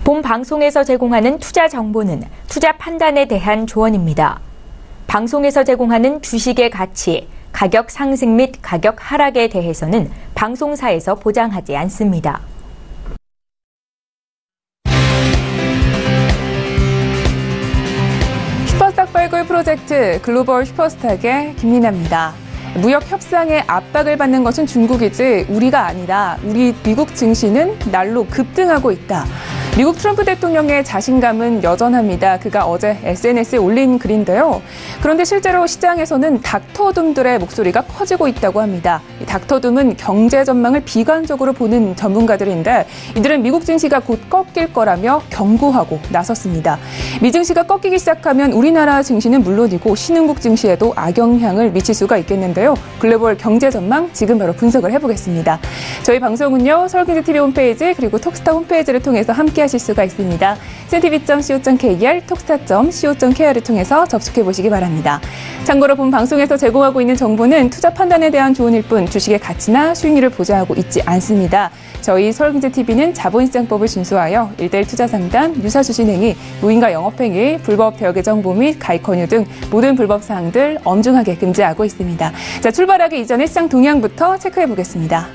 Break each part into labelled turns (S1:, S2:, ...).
S1: 본 방송에서 제공하는 투자 정보는 투자 판단에 대한 조언입니다. 방송에서 제공하는 주식의 가치, 가격 상승 및 가격 하락에 대해서는 방송사에서 보장하지 않습니다.
S2: 슈퍼스탁 발굴 프로젝트 글로벌 슈퍼스탁의 김민아입니다. 무역 협상에 압박을 받는 것은 중국이지 우리가 아니라 우리 미국 증시는 날로 급등하고 있다. 미국 트럼프 대통령의 자신감은 여전합니다. 그가 어제 SNS에 올린 글인데요. 그런데 실제로 시장에서는 닥터둠들의 목소리가 커지고 있다고 합니다. 이 닥터둠은 경제 전망을 비관적으로 보는 전문가들인데 이들은 미국 증시가 곧 꺾일 거라며 경고하고 나섰습니다. 미 증시가 꺾이기 시작하면 우리나라 증시는 물론이고 신흥국 증시에도 악영향을 미칠 수가 있겠는데요. 글로벌 경제 전망 지금 바로 분석을 해보겠습니다. 저희 방송은요. 서울경제TV 홈페이지 그리고 톡스타 홈페이지를 통해서 함께 하실 수가 있습니다. cntv.co.kr, 톡스타.co.kr을 통해서 접속해 보시기 바랍니다. 참고로 본 방송에서 제공하고 있는 정보는 투자 판단에 대한 조언일 뿐 주식의 가치나 수익률을 보장하고 있지 않습니다. 저희 서울경제TV는 자본시장법을 준수하여 1:1 투자 상담, 유사주 진행이, 무인가 영업행위, 불법 대여계 정보 및 가입 권유 등 모든 불법 사항들 엄중하게 금지하고 있습니다. 자, 출발하기 이전에 시장 동향부터 체크해 보겠습니다.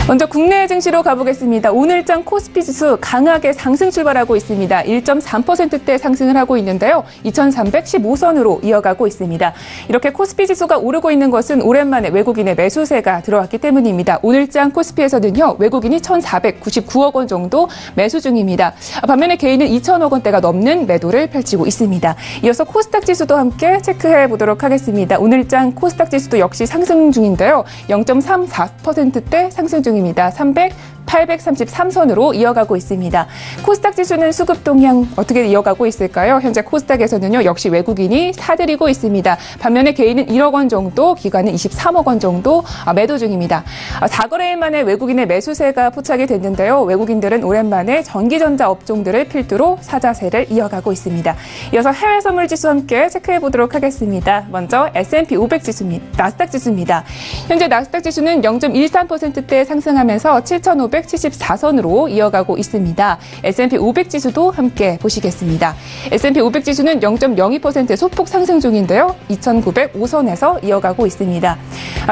S2: 먼저 국내 증시로 가보겠습니다. 오늘장 코스피 지수 강하게 상승 출발하고 있습니다. 1.3%대 상승을 하고 있는데요. 2315선으로 이어가고 있습니다. 이렇게 코스피 지수가 오르고 있는 것은 오랜만에 외국인의 매수세가 들어왔기 때문입니다. 오늘장 코스피에서는요. 외국인이 1,499억 원 정도 매수 중입니다. 반면에 개인은 2,000억 원대가 넘는 매도를 펼치고 있습니다. 이어서 코스닥 지수도 함께 체크해 보도록 하겠습니다. 오늘장 코스닥 지수도 역시 상승 중인데요. 0.34%대 상승 중입니다. 833선으로 이어가고 있습니다. 코스닥 지수는 수급 동향 어떻게 이어가고 있을까요? 현재 코스닥에서는요, 역시 외국인이 사들이고 있습니다. 반면에 개인은 1억 원 정도, 기관은 23억 원 정도 매도 중입니다. 4거래일 만에 외국인의 매수세가 포착이 됐는데요. 외국인들은 오랜만에 전기전자 업종들을 필두로 사자세를 이어가고 있습니다. 이어서 해외 선물 지수 함께 체크해 보도록 하겠습니다. 먼저 S&P 500 지수입니다. 나스닥 지수입니다. 현재 나스닥 지수는 0.13%대 상승하면서 7,574선으로 이어가고 있습니다. S&P 500 지수도 함께 보시겠습니다. S&P 500 지수는 0.02% 소폭 상승 중인데요. 2,905선에서 이어가고 있습니다.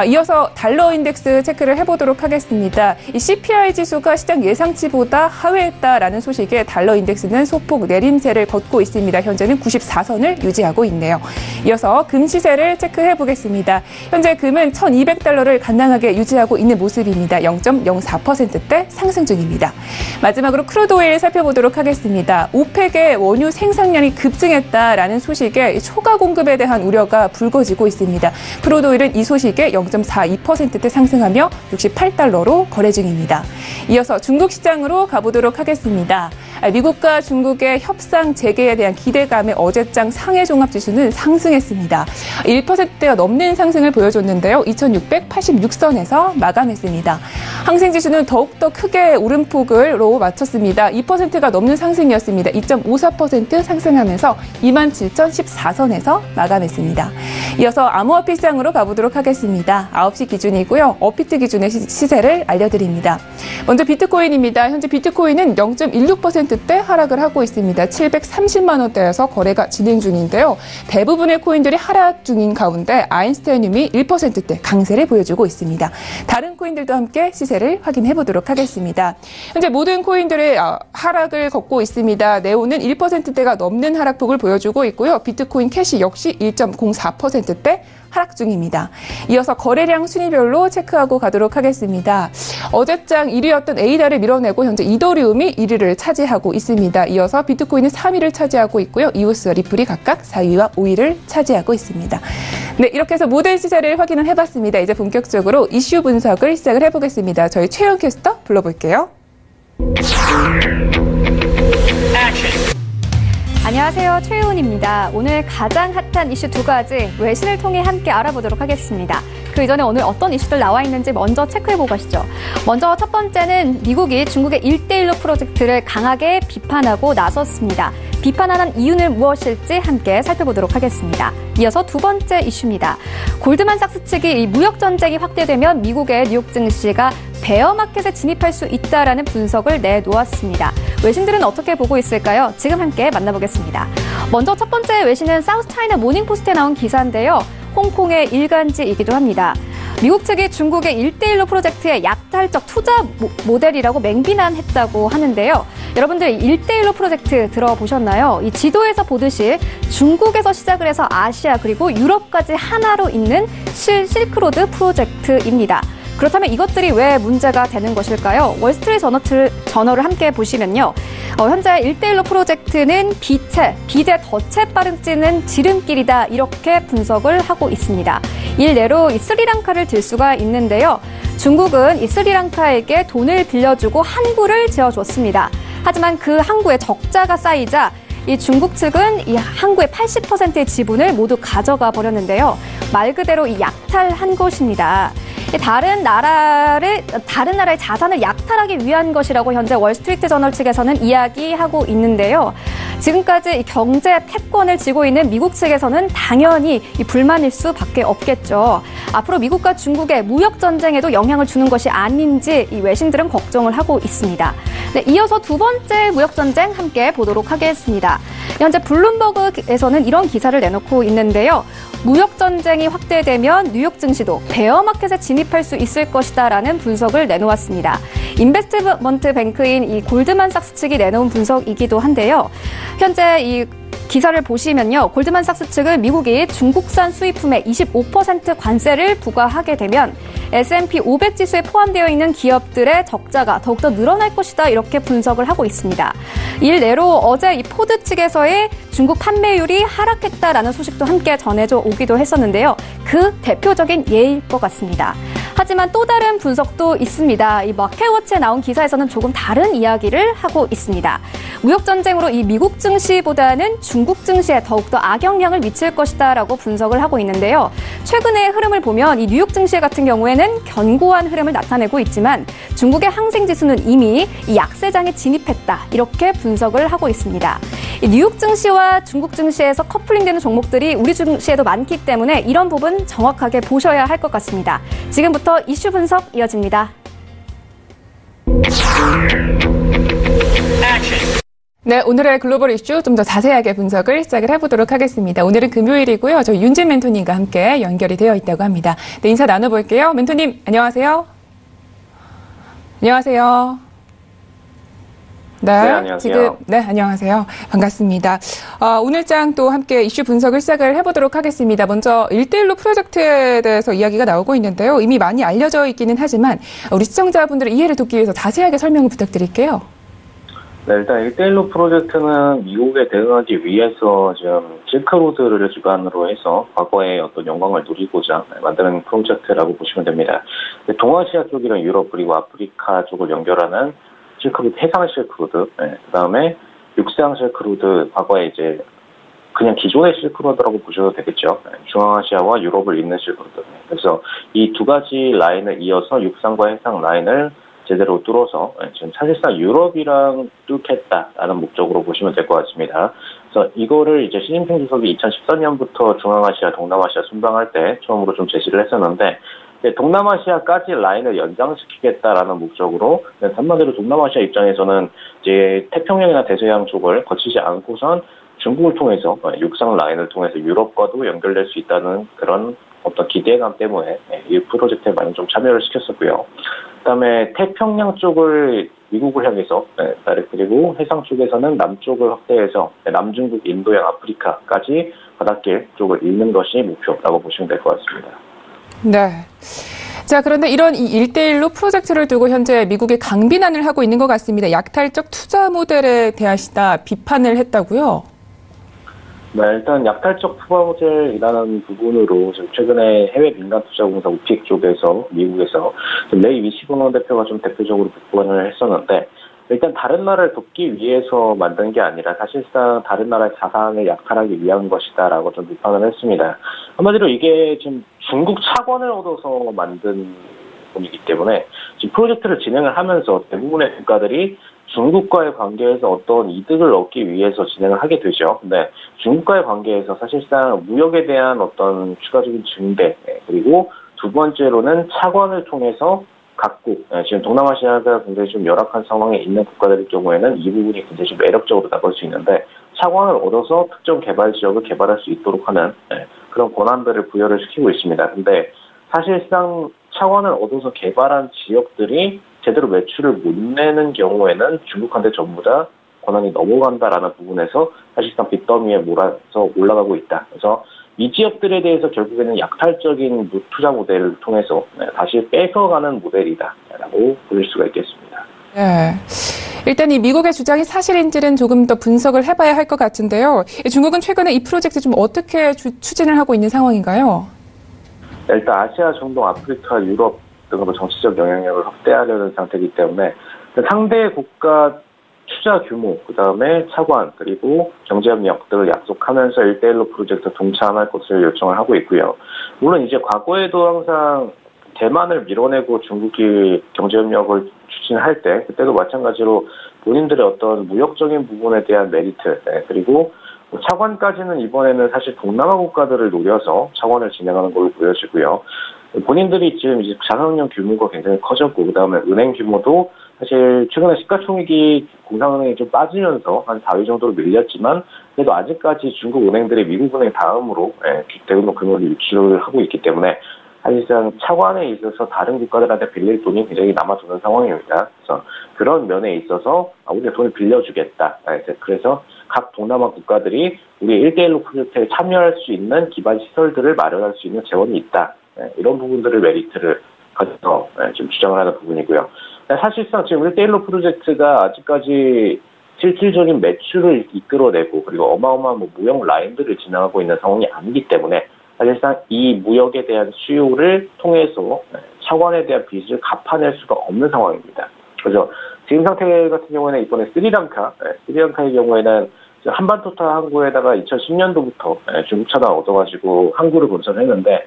S2: 이어서 달러 인덱스 체크를 해보도록 하겠습니다. 이 CPI 지수가 시장 예상치보다 하회했다라는 소식에 달러 인덱스는 소폭 내림세를 걷고 있습니다. 현재는 94선을 유지하고 있네요. 이어서 금 시세를 체크해 보겠습니다. 현재 금은 1,200달러를 간당하게 유지하고 있는 모습입니다. 0.04%대 상승 중입니다. 마지막으로 크루드 오일 살펴보도록 하겠습니다. 오펙의 원유 생산량이 급증했다라는 소식에 초과 공급에 대한 우려가 불거지고 있습니다. 크루드 오일은 이 소식에 0.42%대 상승하며 68달러로 거래 중입니다. 이어서 중국 시장으로 가보도록 하겠습니다. 미국과 중국의 협상 재개에 대한 기대감에 어제장 상해 종합지수는 상승했습니다. 1%가 넘는 상승을 보여줬는데요. 2686선에서 마감했습니다. 항생지수는 더욱더 크게 오름폭으로 마쳤습니다. 2%가 넘는 상승이었습니다. 2.54% 상승하면서 27,014선에서 마감했습니다. 이어서 암호화폐 시장으로 가보도록 하겠습니다. 9시 기준이고요. 업비트 기준의 시세를 알려드립니다. 먼저 비트코인입니다. 현재 비트코인은 0.16%대 하락을 하고 있습니다. 730만 원대에서 거래가 진행 중인데요. 대부분의 코인들이 하락 중인 가운데 아인스타이늄이 1%대 강세를 보여주고 있습니다. 다른 코인들도 함께 시세를 확인해 보도록 하겠습니다. 현재 모든 코인들의 하락을 걷고 있습니다. 네오는 1%대가 넘는 하락폭을 보여주고 있고요. 비트코인 캐시 역시 1.04%대 하락 중입니다. 이어서 거래량 순위별로 체크하고 가도록 하겠습니다. 어제장 1위였던 에이다를 밀어내고 현재 이더리움이 1위를 차지하고 있습니다. 이어서 비트코인은 3위를 차지하고 있고요. 이오스와 리플이 각각 4위와 5위를 차지하고 있습니다. 네, 이렇게 해서 모든 시세를 확인을 해봤습니다. 이제 본격적으로 이슈 분석을 시작을 해보겠습니다. 저희 최영 캐스터 불러볼게요.
S3: 안녕하세요. 최혜원입니다. 오늘 가장 핫한 이슈 두 가지 외신을 통해 함께 알아보도록 하겠습니다. 그 이전에 오늘 어떤 이슈들 나와 있는지 먼저 체크해보고 가시죠. 먼저 첫 번째는 미국이 중국의 1:1로 프로젝트를 강하게 비판하고 나섰습니다. 비판하는 이유는 무엇일지 함께 살펴보도록 하겠습니다. 이어서 두 번째 이슈입니다. 골드만삭스 측이 이 무역 전쟁이 확대되면 미국의 뉴욕 증시가 베어마켓에 진입할 수 있다라는 분석을 내놓았습니다. 외신들은 어떻게 보고 있을까요? 지금 함께 만나보겠습니다. 먼저 첫 번째 외신은 사우스차이나 모닝포스트에 나온 기사인데요. 홍콩의 일간지이기도 합니다. 미국 측이 중국의 1대1로 프로젝트의 약탈적 투자 모델이라고 맹비난했다고 하는데요. 여러분들 1대1로 프로젝트 들어보셨나요? 이 지도에서 보듯이 중국에서 시작을 해서 아시아 그리고 유럽까지 하나로 잇는 실크로드 프로젝트입니다. 그렇다면 이것들이 왜 문제가 되는 것일까요? 월스트리트 저널을 함께 보시면요. 현재 1대1로 프로젝트는 빚에 덫에 빠르지는 지름길이다 이렇게 분석을 하고 있습니다. 일례로 이 스리랑카를 들 수가 있는데요. 중국은 이 스리랑카에게 돈을 빌려주고 항구를 지어줬습니다. 하지만 그 항구에 적자가 쌓이자 이 중국 측은 이 항구의 80%의 지분을 모두 가져가 버렸는데요. 말 그대로 이 약탈한 것입니다. 다른 나라의 자산을 약탈하기 위한 것이라고 현재 월스트리트 저널 측에서는 이야기하고 있는데요. 지금까지 경제 패권을 쥐고 있는 미국 측에서는 당연히 불만일 수밖에 없겠죠. 앞으로 미국과 중국의 무역 전쟁에도 영향을 주는 것이 아닌지 이 외신들은 걱정을 하고 있습니다. 네, 이어서 두 번째 무역 전쟁 함께 보도록 하겠습니다. 현재 블룸버그에서는 이런 기사를 내놓고 있는데요. 무역 전쟁이 확대되면 뉴욕 증시도 베어마켓에 진입할 수 있을 것이다라는 분석을 내놓았습니다. 인베스트먼트 뱅크인 이 골드만삭스 측이 내놓은 분석이기도 한데요. 현재 이 기사를 보시면요. 골드만삭스 측은 미국이 중국산 수입품에 25% 관세를 부과하게 되면 S&P 500 지수에 포함되어 있는 기업들의 적자가 더욱더 늘어날 것이다 이렇게 분석을 하고 있습니다. 일례로 어제 이 포드 측에서의 중국 판매율이 하락했다라는 소식도 함께 전해져 오기도 했었는데요. 그 대표적인 예일 것 같습니다. 하지만 또 다른 분석도 있습니다. 이 마켓워치에 나온 기사에서는 조금 다른 이야기를 하고 있습니다. 무역 전쟁으로 이 미국 증시보다는 중국 증시에 더욱더 악영향을 미칠 것이다라고 분석을 하고 있는데요. 최근의 흐름을 보면 이 뉴욕 증시 같은 경우에는 견고한 흐름을 나타내고 있지만 중국의 항생 지수는 이미 이 약세장에 진입했다 이렇게 분석을 하고 있습니다. 이 뉴욕 증시와 중국 증시에서 커플링되는 종목들이 우리 증시에도 많기 때문에 이런 부분 정확하게 보셔야 할 것 같습니다. 지금부터 이슈 분석 이어집니다.
S2: 네, 오늘의 글로벌 이슈 좀 더 자세하게 분석을 시작을 해보도록 하겠습니다. 오늘은 금요일이고요. 저희 윤진 멘토님과 함께 연결이 되어 있다고 합니다. 네, 인사 나눠볼게요. 멘토님, 안녕하세요. 안녕하세요. 네,
S4: 안녕하세요.
S2: 안녕하세요. 반갑습니다. 오늘장 또 함께 이슈 분석을 시작을 해보도록 하겠습니다. 먼저 1대1로 프로젝트에 대해서 이야기가 나오고 있는데요. 이미 많이 알려져 있기는 하지만 우리 시청자분들의 이해를 돕기 위해서 자세하게 설명을 부탁드릴게요.
S4: 네, 일단 1대1로 프로젝트는 미국에 대응하기 위해서 지금 실크로드를 기반으로 해서 과거의 어떤 영광을 누리고자 만드는 프로젝트라고 보시면 됩니다. 동아시아 쪽이랑 유럽 그리고 아프리카 쪽을 연결하는 실크로드, 해상 실크로드, 그 다음에 육상 실크로드, 과거에 이제 그냥 기존의 실크로드라고 보셔도 되겠죠. 중앙아시아와 유럽을 잇는 실크로드. 그래서 이 두 가지 라인을 이어서 육상과 해상 라인을 제대로 뚫어서 지금 사실상 유럽이랑 뚫겠다라는 목적으로 보시면 될 것 같습니다. 그래서 이거를 이제 시진핑 주석이 2014년부터 중앙아시아, 동남아시아 순방할 때 처음으로 좀 제시를 했었는데 동남아시아까지 라인을 연장시키겠다라는 목적으로 한마디로 동남아시아 입장에서는 이제 태평양이나 대서양 쪽을 거치지 않고선 중국을 통해서 육상 라인을 통해서 유럽과도 연결될 수 있다는 그런 어떤 기대감 때문에 이 프로젝트에 많이 좀 참여를 시켰었고요. 그다음에 태평양 쪽을 미국을 향해서 그리고 해상 쪽에서는 남쪽을 확대해서 남중국, 인도양, 아프리카까지 바닷길 쪽을 잇는 것이 목표라고 보시면 될 것 같습니다.
S2: 네. 자, 그런데 이런 이 1대1로 프로젝트를 두고 현재 미국이 강비난을 하고 있는 것 같습니다. 약탈적 투자 모델에 대하시다 비판을 했다고요?
S4: 네, 일단 약탈적 투자 모델이라는 부분으로 최근에 해외 민간 투자공사 우픽 쪽에서 미국에서 레이 위시본 대표가 좀 대표적으로 비판을 했었는데 일단 다른 나라를 돕기 위해서 만든 게 아니라 사실상 다른 나라의 자산을 약탈하기 위한 것이다라고 좀 비판을 했습니다. 한마디로 이게 지금 중국 차관을 얻어서 만든 분이기 때문에 지금 프로젝트를 진행을 하면서 대부분의 국가들이 중국과의 관계에서 어떤 이득을 얻기 위해서 진행을 하게 되죠. 근데 중국과의 관계에서 사실상 무역에 대한 어떤 추가적인 증대 그리고 두 번째로는 차관을 통해서 각국, 지금 동남아시아가 굉장히 좀 열악한 상황에 있는 국가들의 경우에는 이 부분이 굉장히 좀 매력적으로 다가올 수 있는데 차관을 얻어서 특정 개발 지역을 개발할 수 있도록 하는 그런 권한들을 부여를 시키고 있습니다. 근데 사실상 차관을 얻어서 개발한 지역들이 제대로 매출을 못 내는 경우에는 중국한테 전부 다 권한이 넘어간다라는 부분에서 사실상 빚더미에 몰아서 올라가고 있다. 그래서 이 지역들에 대해서 결국에는 약탈적인 투자 모델을 통해서 다시 뺏어가는 모델이다라고 보일 수가 있겠습니다.
S2: 네. 일단 이 미국의 주장이 사실인지는 조금 더 분석을 해봐야 할 것 같은데요. 중국은 최근에 이 프로젝트 좀 어떻게 추진을 하고 있는 상황인가요?
S4: 일단 아시아, 중동, 아프리카, 유럽 등으로 정치적 영향력을 확대하려는 상태이기 때문에 상대 국가 투자 규모, 그다음에 차관, 그리고 경제협력 등을 약속하면서 1대1로 프로젝트에 동참할 것을 요청을 하고 있고요. 물론 이제 과거에도 항상 대만을 밀어내고 중국이 경제협력을 추진할 때 그때도 마찬가지로 본인들의 어떤 무역적인 부분에 대한 메리트, 그리고 차관까지는 이번에는 사실 동남아 국가들을 노려서 차관을 진행하는 걸로 보여지고요. 본인들이 지금 이제 자산운용 규모가 굉장히 커졌고, 그 다음에 은행 규모도 사실 최근에 시가총액이 공상은행이 좀 빠지면서 한 4위 정도로 밀렸지만, 그래도 아직까지 중국 은행들이 미국은행 다음으로 대규모 규모를 유출을 하고 있기 때문에 사실상 차관에 있어서 다른 국가들한테 빌릴 돈이 굉장히 남아도는 상황입니다. 그래서 그런 면에 있어서 우리가 돈을 빌려주겠다. 그래서 각 동남아 국가들이 우리 1대1로 프로젝트에 참여할 수 있는 기반 시설들을 마련할 수 있는 재원이 있다. 이런 부분들을 메리트를 가져서 지금 주장을 하는 부분이고요. 사실상 지금 1대1로 프로젝트가 아직까지 실질적인 매출을 이끌어내고 그리고 어마어마한 무역 라인들을 진행하고 있는 상황이 아니기 때문에 사실상 이 무역에 대한 수요를 통해서 차관에 대한 빚을 갚아낼 수가 없는 상황입니다. 그래서 지금 상태 같은 경우에는 이번에 스리랑카의 경우에는 한반도타 항구에다가 2010년도부터 중국 차단 얻어가지고 항구를 건설했는데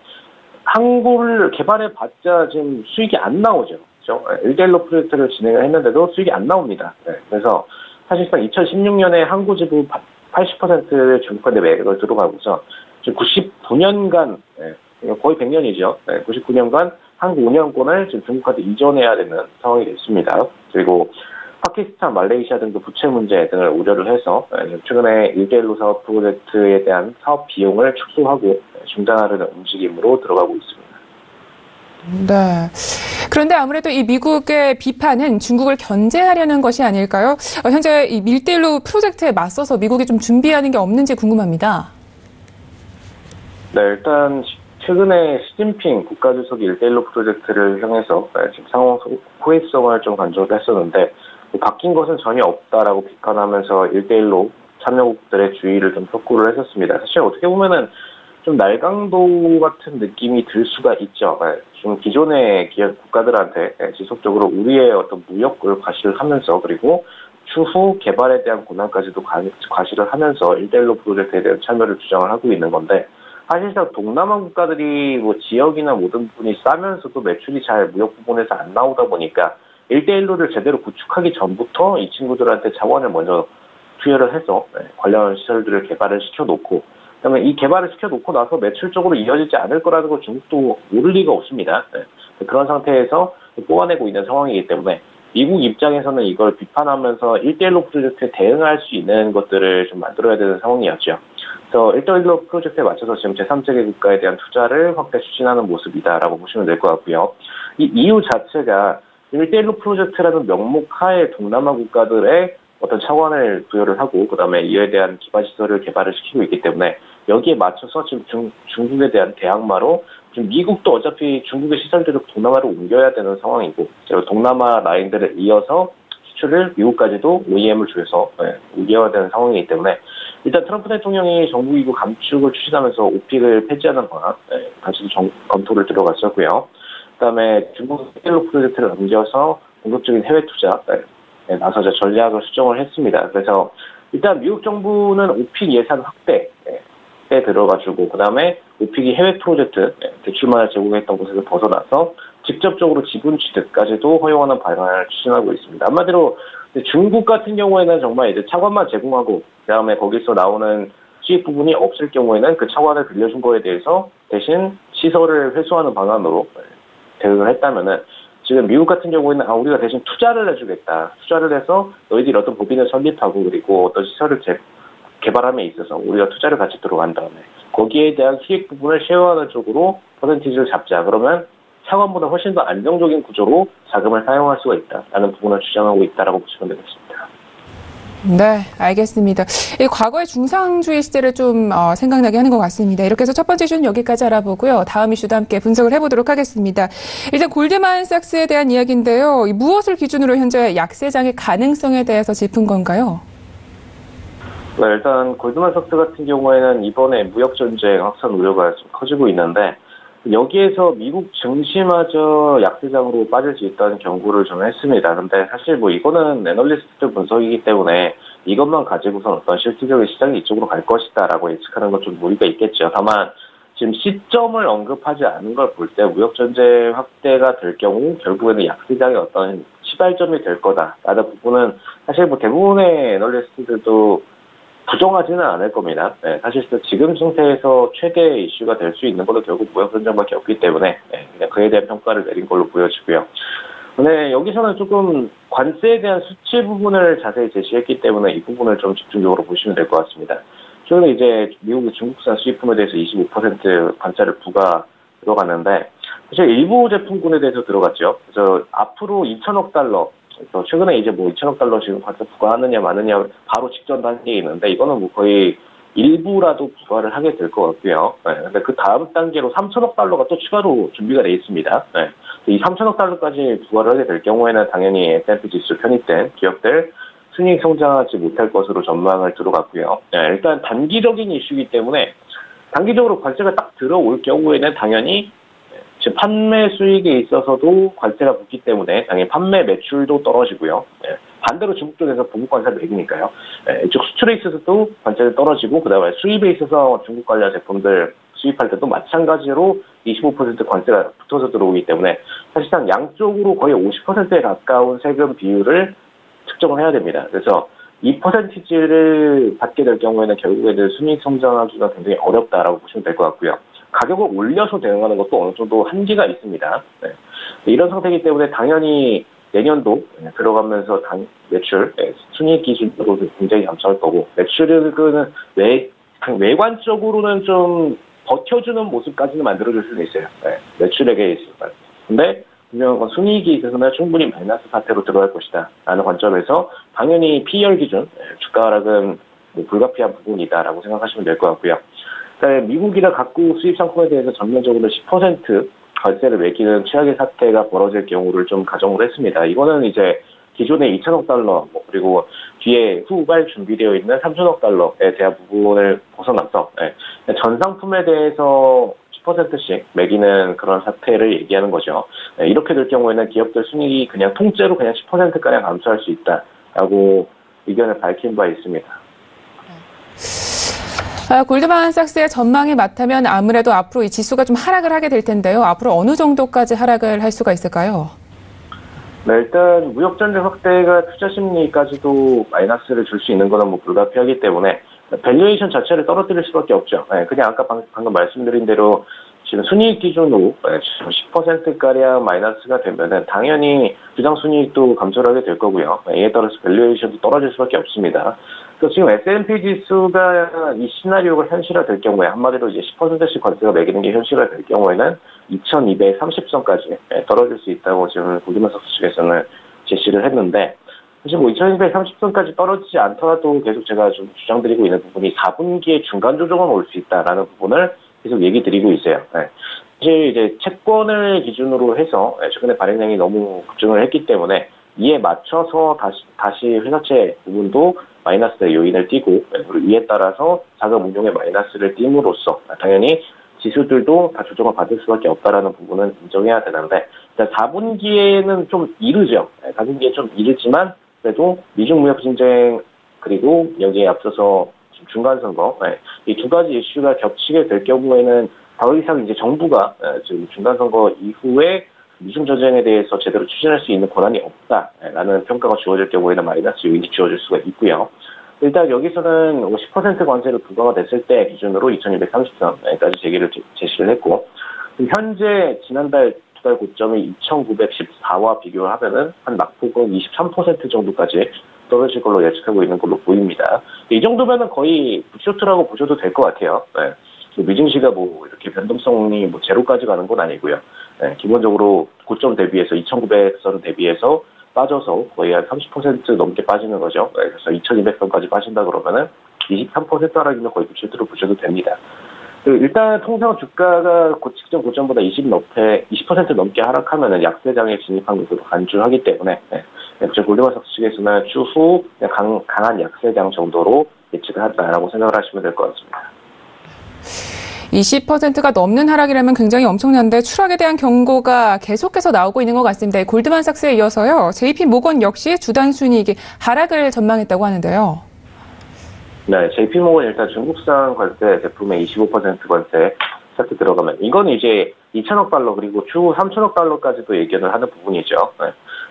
S4: 항구를 개발해봤자 지금 수익이 안 나오죠. 그렇죠? 1대1로 프로젝트를 진행을 했는데도 수익이 안 나옵니다. 그래서 사실상 2016년에 항구 지분 80%를 중국한테 매각을 들어가고서 99년간, 거의 100년이죠. 99년간 항구 운영권을 지금 중국한테 이전해야 되는 상황이 됐습니다. 그리고 파키스탄, 말레이시아 등도 부채 문제 등을 우려를 해서 최근에 1대1로 사업 프로젝트에 대한 사업 비용을 축소하고 중단하려는 움직임으로 들어가고 있습니다.
S2: 네. 그런데 아무래도 이 미국의 비판은 중국을 견제하려는 것이 아닐까요? 현재 이 1대1로 프로젝트에 맞서서 미국이 좀 준비하는 게 없는지 궁금합니다.
S4: 네, 일단 최근에 시진핑 국가주석이 1대1로 프로젝트를 향해서 지금 상호 호의성을 좀 강조를 했었는데 바뀐 것은 전혀 없다라고 비판하면서 1대1로 참여국들의 주의를 좀 촉구를 했었습니다. 사실 어떻게 보면은 좀 날강도 같은 느낌이 들 수가 있죠. 좀 기존의 기업 국가들한테 지속적으로 우리의 어떤 무역을 과시를 하면서 그리고 추후 개발에 대한 권한까지도 과시를 하면서 1대1로 프로젝트에 대한 참여를 주장을 하고 있는 건데 사실상 동남아 국가들이 뭐 지역이나 모든 부분이 싸면서도 매출이 잘 무역 부분에서 안 나오다 보니까 1대1로를 제대로 구축하기 전부터 이 친구들한테 자원을 먼저 투여를 해서 관련 시설들을 개발을 시켜놓고 그다음에 이 개발을 시켜놓고 나서 매출적으로 이어지지 않을 거라는 걸 중국도 모를 리가 없습니다. 그런 상태에서 뽑아내고 있는 상황이기 때문에 미국 입장에서는 이걸 비판하면서 1대1로 프로젝트에 대응할 수 있는 것들을 좀 만들어야 되는 상황이었죠. 그래서 1대1로 프로젝트에 맞춰서 지금 제3세계 국가에 대한 투자를 확대 추진하는 모습이다라고 보시면 될 것 같고요. 이 이유 자체가 1대1로 프로젝트라는 명목 하에 동남아 국가들의 어떤 차원을 부여를 하고 그다음에 이에 대한 기반 시설을 개발을 시키고 있기 때문에 여기에 맞춰서 지금 중국에 대한 대항마로 지금 미국도 어차피 중국의 시설들을 동남아로 옮겨야 되는 상황이고 동남아 라인들을 이어서 수출을 미국까지도 OEM을 줄여서 옮겨야 되는 상황이기 때문에 일단 트럼프 대통령이 정부기구 감축을 추진하면서 오픽을 폐지하는 방안 다시 검토를 들어갔었고요. 그다음에 중국 1대1로 프로젝트를 옮겨서 공격적인 해외 투자에 나서서 전략을 수정을 했습니다. 그래서 일단 미국 정부는 오픽 예산 확대에 들어가지고 그다음에 오픽이 해외 프로젝트 대출만을 제공했던 곳에서 벗어나서 직접적으로 지분 취득까지도 허용하는 방안을 추진하고 있습니다. 한마디로 중국 같은 경우에는 정말 이제 차관만 제공하고 그다음에 거기서 나오는 수익 부분이 없을 경우에는 그 차관을 빌려준 거에 대해서 대신 시설을 회수하는 방안으로 대응을 했다면은 지금 미국 같은 경우에는 우리가 대신 투자를 해주겠다. 투자를 해서 너희들이 어떤 법인을 설립하고 그리고 어떤 시설을 개발함에 있어서 우리가 투자를 같이 들어간 다음에 거기에 대한 수익 부분을 쉐어하는 쪽으로 퍼센티지를 잡자. 그러면 차관보다 훨씬 더 안정적인 구조로 자금을 사용할 수가 있다라는 부분을 주장하고 있다라고 보시면 되겠습니다.
S2: 네, 알겠습니다. 이 과거의 중상주의 시대를 좀 생각나게 하는 것 같습니다. 이렇게 해서 첫 번째 이슈는 여기까지 알아보고요. 다음 이슈도 함께 분석을 해보도록 하겠습니다. 일단 골드만삭스에 대한 이야기인데요. 무엇을 기준으로 현재 약세장의 가능성에 대해서 짚은 건가요?
S4: 네, 일단 골드만삭스 같은 경우에는 이번에 무역전쟁 확산 우려가 좀 커지고 있는데 여기에서 미국 증시마저 약세장으로 빠질 수 있다는 경고를 좀 했습니다. 근데 사실 이거는 애널리스트들 분석이기 때문에 이것만 가지고선 어떤 실질적인 시장이 이쪽으로 갈 것이다라고 예측하는 건 좀 무리가 있겠죠. 다만 지금 시점을 언급하지 않은 걸 볼 때 무역전쟁 확대가 될 경우 결국에는 약세장의 어떤 시발점이 될 거다라는 부분은 사실 대부분의 애널리스트들도 부정하지는 않을 겁니다. 네, 사실상 지금 상태에서 최대 이슈가 될 수 있는 것도 결국 무역전쟁밖에 없기 때문에 그냥 그에 대한 평가를 내린 걸로 보여지고요. 네, 여기서는 조금 관세에 대한 수치 부분을 자세히 제시했기 때문에 이 부분을 좀 집중적으로 보시면 될 것 같습니다. 최근에 이제 미국의 중국산 수입품에 대해서 25% 관세를 부과 들어갔는데 사실 일부 제품군에 대해서 들어갔죠. 그래서 앞으로 2천억 달러 최근에 이제 2천억 달러 지금 관세 부과하느냐 마느냐 바로 직전 단계에 있는데 이거는 거의 일부라도 부과를 하게 될 것 같고요. 네, 근데 그 다음 단계로 3천억 달러가 또 추가로 준비가 돼 있습니다. 네, 이 3천억 달러까지 부과를 하게 될 경우에는 당연히 S&P 지수 편입된 기업들 순이익 성장하지 못할 것으로 전망을 들어갔고요. 네, 일단 단기적인 이슈이기 때문에 단기적으로 관세가 딱 들어올 경우에는 당연히 즉 판매 수익에 있어서도 관세가 붙기 때문에 당연히 판매 매출도 떨어지고요. 네. 반대로 중국 쪽에서 보국 관세를 매기니까요. 네. 이쪽 수출에 있어서도 관세가 떨어지고 그다음에 수입에 있어서 중국 관련 제품들 수입할 때도 마찬가지로 25% 관세가 붙어서 들어오기 때문에 사실상 양쪽으로 거의 50%에 가까운 세금 비율을 측정을 해야 됩니다. 그래서 이 퍼센티지를 받게 될 경우에는 결국에는 순이익 성장하기가 굉장히 어렵다라고 보시면 될 것 같고요. 가격을 올려서 대응하는 것도 어느 정도 한계가 있습니다. 네. 이런 상태이기 때문에 당연히 내년도 들어가면서 매출, 순이익 기준으로 굉장히 감소할 거고 매출은 외관적으로는 좀 버텨주는 모습까지는 만들어줄 수는 있어요. 네. 매출액에 있어서. 근데 분명한 건 순이익이 있어서는 충분히 마이너스 사태로 들어갈 것이다 라는 관점에서 당연히 PER 기준, 주가 하락은 불가피한 부분이다라고 생각하시면 될 것 같고요. 미국이나 각국 수입 상품에 대해서 전면적으로 10% 관세를 매기는 최악의 사태가 벌어질 경우를 좀 가정을 했습니다. 이거는 이제 기존의 2천억 달러 그리고 뒤에 후발 준비되어 있는 3천억 달러에 대한 부분을 벗어나서 전 상품에 대해서 10%씩 매기는 그런 사태를 얘기하는 거죠. 이렇게 될 경우에는 기업들 순이익이 그냥 통째로 그냥 10%가량 감소할 수 있다라고 의견을 밝힌 바 있습니다.
S2: 골드만삭스의 전망이 맞다면 아무래도 앞으로 이 지수가 좀 하락을 하게 될 텐데요. 앞으로 어느 정도까지 하락을 할 수가 있을까요?
S4: 네, 일단 무역전쟁 확대가 투자 심리까지도 마이너스를 줄 수 있는 것은 불가피하기 때문에 밸류에이션 자체를 떨어뜨릴 수밖에 없죠. 그냥 아까 방금 말씀드린 대로 지금 순이익 기준으로 10%가량 마이너스가 되면은 당연히 주당 순이익도 감소를 하게 될 거고요. 이에 따라서 밸류에이션도 떨어질 수밖에 없습니다. 그래서 지금 S&P 지수가 이 시나리오가 현실화될 경우에 한마디로 이제 10%씩 관세가 매기는 게 현실화될 경우에는 2230선까지 떨어질 수 있다고 지금 골드만삭스 측에서는 제시를 했는데 사실 2230선까지 떨어지지 않더라도 계속 제가 좀 주장드리고 있는 부분이 4분기에 중간 조정은 올 수 있다라는 부분을 계속 얘기 드리고 있어요. 사실 이제 채권을 기준으로 해서 최근에 발행량이 너무 급증을 했기 때문에 이에 맞춰서 다시 회사채 부분도 마이너스의 요인을 띠고 그리고 이에 따라서 자금 운용의 마이너스를 띠므로써 당연히 지수들도 다 조정을 받을 수밖에 없다라는 부분은 인정해야 되는데 4분기에는 좀 이르죠. 4분기에 좀 이르지만 그래도 미중 무역 전쟁 그리고 여기에 앞서서 중간선거 이 두 가지 이슈가 겹치게 될 경우에는 더 이상 이제 정부가 지금 중간선거 이후에 미중 전쟁에 대해서 제대로 추진할 수 있는 권한이 없다라는 평가가 주어질 경우에는 마이너스 요인이 주어질 수가 있고요. 일단 여기서는 10% 관세를 부과가 됐을 때 기준으로 2230선까지 제시를 했고 현재 지난달 달 고점이 2,914와 비교를 하면은 한 낙폭은 23% 정도까지 떨어질 걸로 예측하고 있는 걸로 보입니다. 이 정도면은 거의 굿쇼트라고 보셔도 될 것 같아요. 네. 미증시가 뭐 이렇게 변동성이 뭐 제로까지 가는 건 아니고요. 네. 기본적으로 고점 대비해서 2,900선 대비해서 빠져서 거의 한 30% 넘게 빠지는 거죠. 네. 그래서 2,200선까지 빠진다 그러면은 23% 하락이면 거의 굿쇼트로 보셔도 됩니다. 일단 통상 주가가 직전 고점보다 20% 넘게 하락하면은 약세장에 진입한 것으로 간주하기 때문에 골드만삭스 측에서는 추후 강한 약세장 정도로 예측을 한다라고 생각을 하시면 될 것 같습니다.
S2: 20%가 넘는 하락이라면 굉장히 엄청난데 추락에 대한 경고가 계속해서 나오고 있는 것 같습니다. 골드만삭스에 이어서요. JP모건 역시 주당 순이익이 하락을 전망했다고 하는데요.
S4: 네, JP모건 일단 중국산 관세 제품에 25% 관세 세트 들어가면 이건 이제 2천억 달러 그리고 추후 3천억 달러까지도 예견을 하는 부분이죠. 네.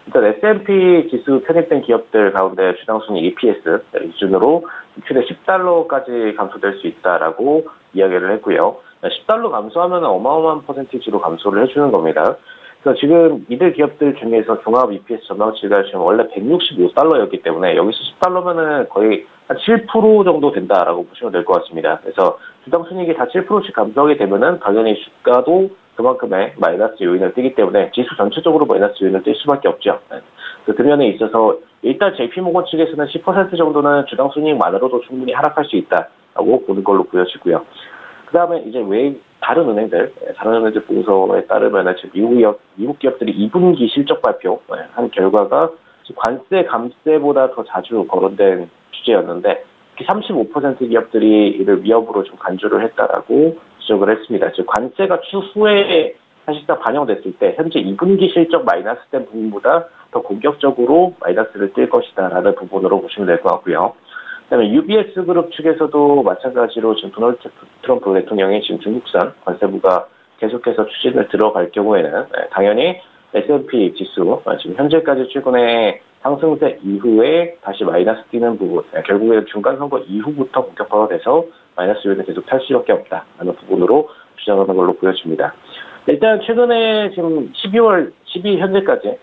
S4: 일단 S&P 지수 편입된 기업들 가운데 주당순이익 EPS 기준으로 최대 10달러까지 감소될 수 있다라고 이야기를 했고요. 10달러 감소하면 어마어마한 퍼센티지로 감소를 해주는 겁니다. 그래서 지금 이들 기업들 중에서 종합 EPS 전망치가 지금 원래 165달러였기 때문에 여기서 10달러면은 거의 한 7% 정도 된다라고 보시면 될 것 같습니다. 그래서 주당 순이익이 다 7%씩 감소하게 되면은 당연히 주가도 그만큼의 마이너스 요인을 띄기 때문에 지수 전체적으로 마이너스 요인을 띨 수밖에 없죠. 그 면에 있어서 일단 JP모건 측에서는 10% 정도는 주당 순이익만으로도 충분히 하락할 수 있다라고 보는 걸로 보여지고요. 그 다음에 이제 다른 은행들 보고서에 따르면 지금 미국 기업들이 2분기 실적 발표 한 결과가 관세 감세보다 더 자주 거론된 주제였는데 35% 기업들이 이를 위협으로 좀 간주를 했다라고 지적을 했습니다. 즉 관세가 추후에 사실상 반영됐을 때 현재 2분기 실적 마이너스 된 부분보다 더 공격적으로 마이너스를 띨 것이다라는 부분으로 보시면 될 것 같고요. 그다음에 UBS 그룹 측에서도 마찬가지로 지금 도널드 트럼프 대통령이 지금 중국산 관세부가 계속해서 추진을 들어갈 경우에는 당연히 S&P 지수 지금 현재까지 최근에 상승세 이후에 다시 마이너스 뛰는 부분 결국에는 중간 선거 이후부터 본격화가 돼서 마이너스 요인을 계속 탈 수밖에 없다라는 부분으로 주장하는 걸로 보여집니다. 일단 최근에 지금 12 현재까지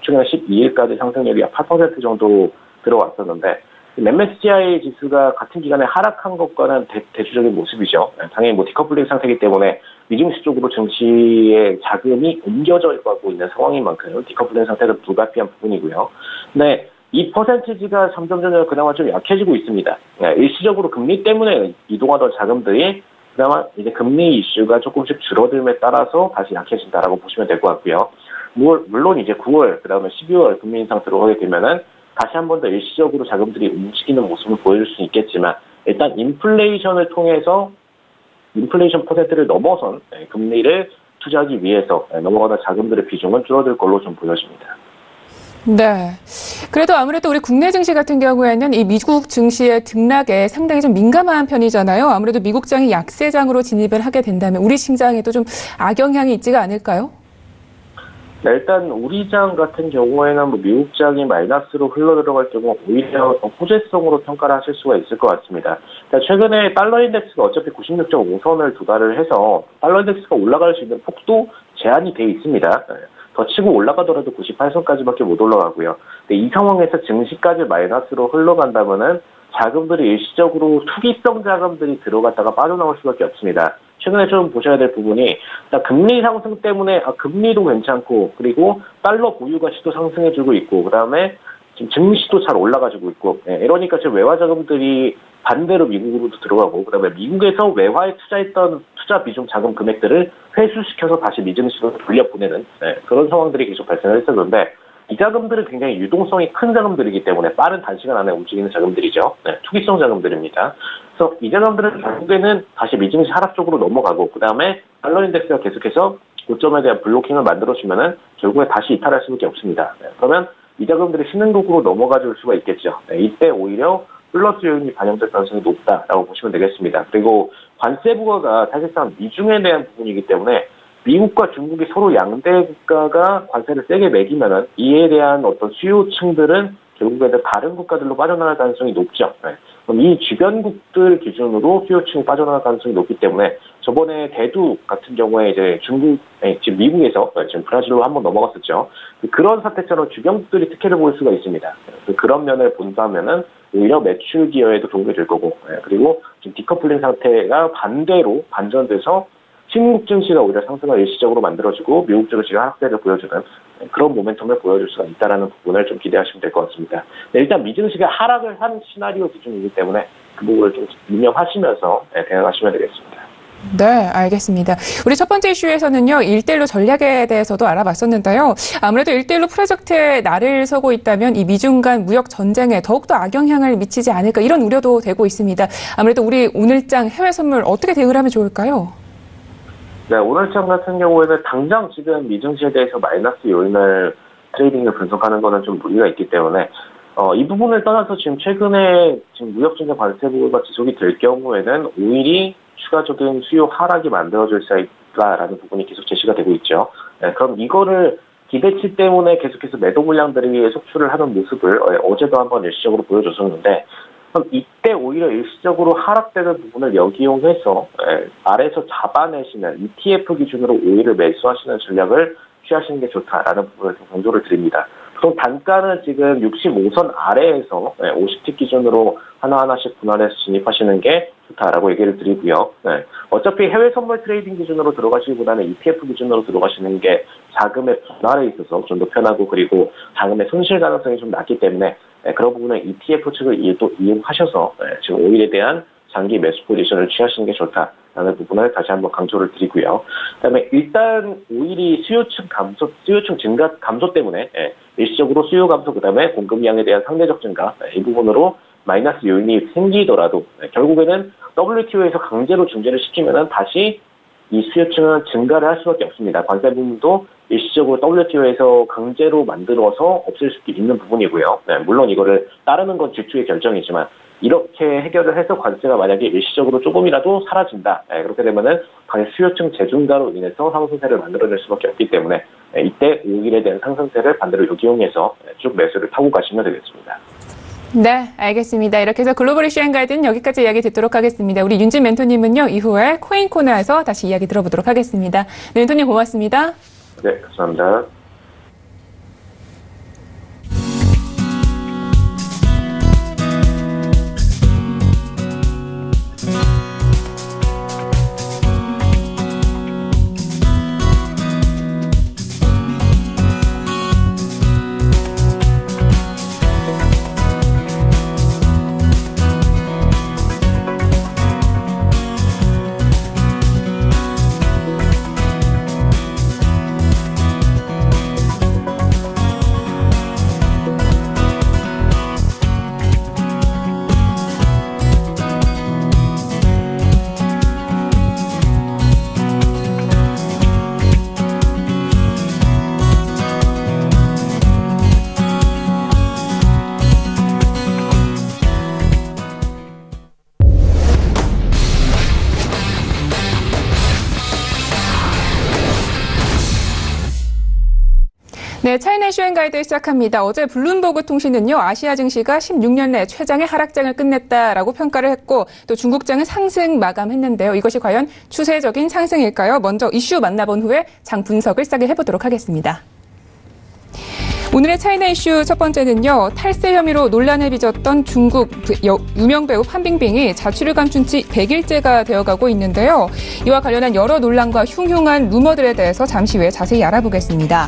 S4: 최근에 12일까지 상승률이 약 8% 정도 들어왔었는데 MSCI 지수가 같은 기간에 하락한 것과는 대조적인 모습이죠. 당연히 디커플링 상태이기 때문에 미증시 쪽으로 증시의 자금이 옮겨져 가고 있는 상황인 만큼 디커플링 상태는 불가피한 부분이고요. 근데 이 퍼센티지가 점점 그나마 좀 약해지고 있습니다. 일시적으로 금리 때문에 이동하던 자금들이 그나마 이제 금리 이슈가 조금씩 줄어들음에 따라서 다시 약해진다라고 보시면 될 것 같고요. 물론 이제 9월, 그 다음에 12월 금리 인상 들어가게 되면은 다시 한 번 더 일시적으로 자금들이 움직이는 모습을 보여줄 수는 있겠지만 일단 인플레이션을 통해서 인플레이션 퍼센트를 넘어선 금리를 투자하기 위해서 넘어가는 자금들의 비중은 줄어들 걸로 좀 보여집니다.
S2: 네. 그래도 아무래도 우리 국내 증시 같은 경우에는 이 미국 증시의 등락에 상당히 좀 민감한 편이잖아요. 아무래도 미국장이 약세장으로 진입을 하게 된다면 우리 시장에도 좀 악영향이 있지가 않을까요?
S4: 네, 일단 우리 장 같은 경우에는 미국장이 마이너스로 흘러들어갈 경우 오히려 호재성으로 평가를 하실 수가 있을 것 같습니다. 그러니까 최근에 달러 인덱스가 어차피 96.5선을 도달을 해서 달러 인덱스가 올라갈 수 있는 폭도 제한이 돼 있습니다. 더 치고 올라가더라도 98선까지밖에 못 올라가고요. 근데 이 상황에서 증시까지 마이너스로 흘러간다면은 자금들이 일시적으로 투기성 자금들이 들어갔다가 빠져나올 수밖에 없습니다. 최근에 좀 보셔야 될 부분이 금리 상승 때문에 금리도 괜찮고 그리고 달러 보유가치도 상승해주고 있고 그다음에 지금 증시도 잘 올라가지고 있고 이러니까 지금 외화 자금들이 반대로 미국으로도 들어가고 그다음에 미국에서 외화에 투자했던 투자 비중 자금 금액들을 회수시켜서 다시 미증시로 돌려보내는 그런 상황들이 계속 발생을 했었는데 이 자금들은 굉장히 유동성이 큰 자금들이기 때문에 빠른 단시간 안에 움직이는 자금들이죠. 투기성 자금들입니다. 그래서 이 자금들은 결국에는 다시 미증시 하락 쪽으로 넘어가고 그 다음에 달러 인덱스가 계속해서 고점에 대한 블로킹을 만들어주면은 결국에 다시 이탈할 수밖에 없습니다. 그러면 이 자금들이 신흥국으로 넘어가 줄 수가 있겠죠. 이때 오히려 플러스 요인이 반영될 가능성이 높다라고 보시면 되겠습니다. 그리고 관세 부과가 사실상 미중에 대한 부분이기 때문에 미국과 중국이 서로 양대 국가가 관세를 세게 매기면은 이에 대한 어떤 수요층들은 결국에는 다른 국가들로 빠져나갈 가능성이 높죠. 그럼 이 주변국들 기준으로 수요층이 빠져나갈 가능성이 높기 때문에 저번에 대두 같은 경우에 이제 지금 미국에서 지금 브라질로 한번 넘어갔었죠. 그런 사태처럼 주변국들이 특혜를 볼 수가 있습니다. 그런 면을 본다면은 오히려 매출 기여에도 도움이 될 거고, 그리고 지금 디커플링 상태가 반대로 반전돼서 신흥국 증시가 오히려 상승을 일시적으로 만들어주고 미국 증시가 하락세를 보여주는 그런 모멘텀을 보여줄 수가 있다는 부분을 좀 기대하시면 될 것 같습니다. 네, 일단 미증시가 하락을 한 시나리오 기준이기 때문에 그 부분을 좀 유념하시면서 대응하시면 되겠습니다.
S2: 네, 알겠습니다. 우리 첫 번째 이슈에서는요, 1대1로 전략에 대해서도 알아봤었는데요. 아무래도 1대1로 프로젝트에 날을 서고 있다면 이 미중 간 무역 전쟁에 더욱더 악영향을 미치지 않을까 이런 우려도 되고 있습니다. 아무래도 우리 오늘장 해외 선물 어떻게 대응을 하면 좋을까요?
S4: 네, 오늘장 같은 경우에는 당장 지금 미증시에 대해서 마이너스 요인을 트레이딩을 분석하는 거는 좀 무리가 있기 때문에 이 부분을 떠나서 지금 최근에 지금 무역전쟁 관세부가 지속이 될 경우에는 오일이 추가적인 수요 하락이 만들어질 수 있다라는 부분이 계속 제시가 되고 있죠. 네, 그럼 이거를 기대치 때문에 계속해서 매도 물량들이 속출을 하는 모습을 어제도 한번 일시적으로 보여줬었는데 그럼 이때 오히려 일시적으로 하락되는 부분을 역이용해서 아래에서 잡아내시는 ETF 기준으로 오일을 매수하시는 전략을 취하시는 게 좋다라는 부분을 좀 강조를 드립니다. 보통 단가는 지금 65선 아래에서 50틱 기준으로 하나하나씩 분할해서 진입하시는 게 좋다라고 얘기를 드리고요. 네. 어차피 해외 선물 트레이딩 기준으로 들어가시기보다는 ETF 기준으로 들어가시는 게 자금의 분할에 있어서 좀 더 편하고 그리고 자금의 손실 가능성이 좀 낮기 때문에 그런 부분은 ETF 측을 이용하셔서 지금 오일에 대한 장기 매수 포지션을 취하시는 게 좋다라는 부분을 다시 한번 강조를 드리고요. 그다음에 일단 오일이 수요층 증가 감소 때문에 일시적으로 수요 감소 그다음에 공급량에 대한 상대적 증가 이 부분으로 마이너스 요인이 생기더라도 결국에는 WTO에서 강제로 중재를 시키면은 다시 이 수요층은 증가를 할 수밖에 없습니다. 관세 부분도 일시적으로 WTO에서 강제로 만들어서 없앨 수 있는 부분이고요. 네, 물론 이거를 따르는 건 주주의 결정이지만 이렇게 해결을 해서 관세가 만약에 일시적으로 조금이라도 사라진다. 그렇게 되면은 수요층 재증가로 인해서 상승세를 만들어낼 수밖에 없기 때문에 이때 오일에 대한 상승세를 반대로 역이용해서 쭉 매수를 타고 가시면 되겠습니다.
S2: 네, 알겠습니다. 이렇게 해서 글로벌 이슈 앤 가이드는 여기까지 이야기 듣도록 하겠습니다. 우리 윤진 멘토님은요, 이후에 코인 코너에서 다시 이야기 들어보도록 하겠습니다. 네, 멘토님 고맙습니다.
S4: 네, 감사합니다.
S2: 네, 차이나 이슈 앤 가이드 시작합니다. 어제 블룸버그 통신은요, 아시아 증시가 16년 내 최장의 하락장을 끝냈다라고 평가를 했고, 또 중국장은 상승 마감했는데요. 이것이 과연 추세적인 상승일까요? 먼저 이슈 만나본 후에 장 분석을 시작해 보도록 하겠습니다. 오늘의 차이나 이슈 첫 번째는요. 탈세 혐의로 논란을 빚었던 중국 유명 배우 판빙빙이 자취를 감춘 지 100일째가 되어가고 있는데요. 이와 관련한 여러 논란과 흉흉한 루머들에 대해서 잠시 후에 자세히 알아보겠습니다.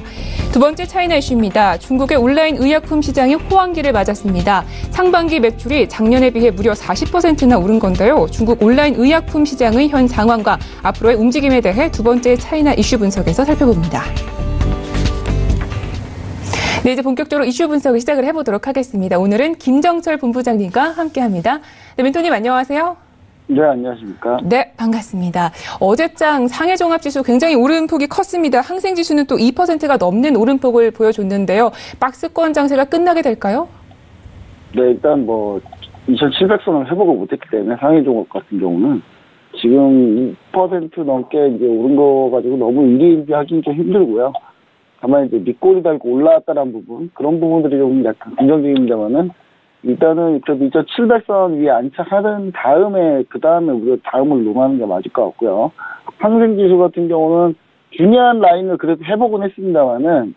S2: 두 번째 차이나 이슈입니다. 중국의 온라인 의약품 시장이 호황기를 맞았습니다. 상반기 매출이 작년에 비해 무려 40%나 오른 건데요. 중국 온라인 의약품 시장의 현 상황과 앞으로의 움직임에 대해 두 번째 차이나 이슈 분석에서 살펴봅니다. 네, 이제 본격적으로 이슈 분석을 시작을 해보도록 하겠습니다. 오늘은 김정철 본부장님과 함께합니다. 네, 멘토님 안녕하세요.
S5: 네, 안녕하십니까.
S2: 네, 반갑습니다. 어제장 상해종합지수 굉장히 오름폭이 컸습니다. 항생지수는 또 2%가 넘는 오름폭을 보여줬는데요. 박스권 장세가 끝나게 될까요?
S5: 네, 일단 2,700선을 회복을 못했기 때문에 상해종합 같은 경우는 지금 2% 넘게 이제 오른 거 가지고 너무 일희일비하기 좀 힘들고요. 다만 이제 밑골이 달고 올라왔다는 부분, 그런 부분들이 좀 약간 긍정적입니다만은 일단은 그래도 2,700선 위에 안착하는 다음에 그 다음에 우리가 다음을 논하는 게 맞을 것 같고요. 항생지수 같은 경우는 중요한 라인을 그래도 회복은 했습니다만은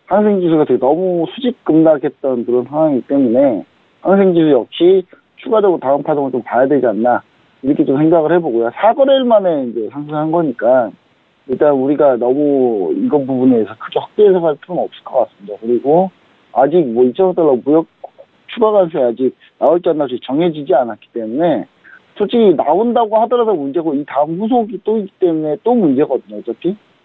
S5: 항생지수가 되게 너무 수직 급락했던 그런 상황이기 때문에 항생지수 역시 추가적으로 다음 파동을 좀 봐야 되지 않나 이렇게 좀 생각을 해보고요. 4거래일 만에 이제 상승한 거니까 일단 우리가 너무 이것 부분에 대해서 크게 확대 해석할 필요는 없을 것 같습니다. 그리고 아직 뭐 2천억 달러 무역 추가 관세 아직 나올지 안 나올지 정해지지 않았기 때문에 솔직히 나온다고 하더라도 문제고 이 다음 후속이 또 있기 때문에 또 문제거든요.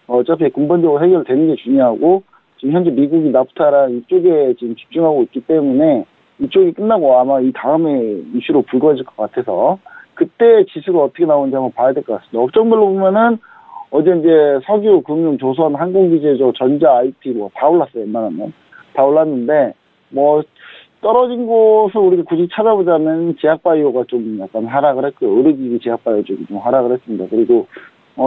S5: 어차피 근본적으로 해결되는 게 중요하고 지금 현재 미국이 나프타랑 이쪽에 지금 집중하고 있기 때문에 이쪽이 끝나고 아마 이 다음에 이슈로 불거질 것 같아서 그때 지수가 어떻게 나오는지 한번 봐야 될 것 같습니다. 업종별로 보면은 어제 이제 석유, 금융, 조선, 항공기재조, 전자, IT 뭐 다 올랐어요. 웬만하면 다 올랐는데 뭐 떨어진 곳을 우리가 굳이 찾아보자면 제약바이오가 좀 약간 하락을 했고요. 의료기기 제약바이오 쪽이 좀 하락을 했습니다. 그리고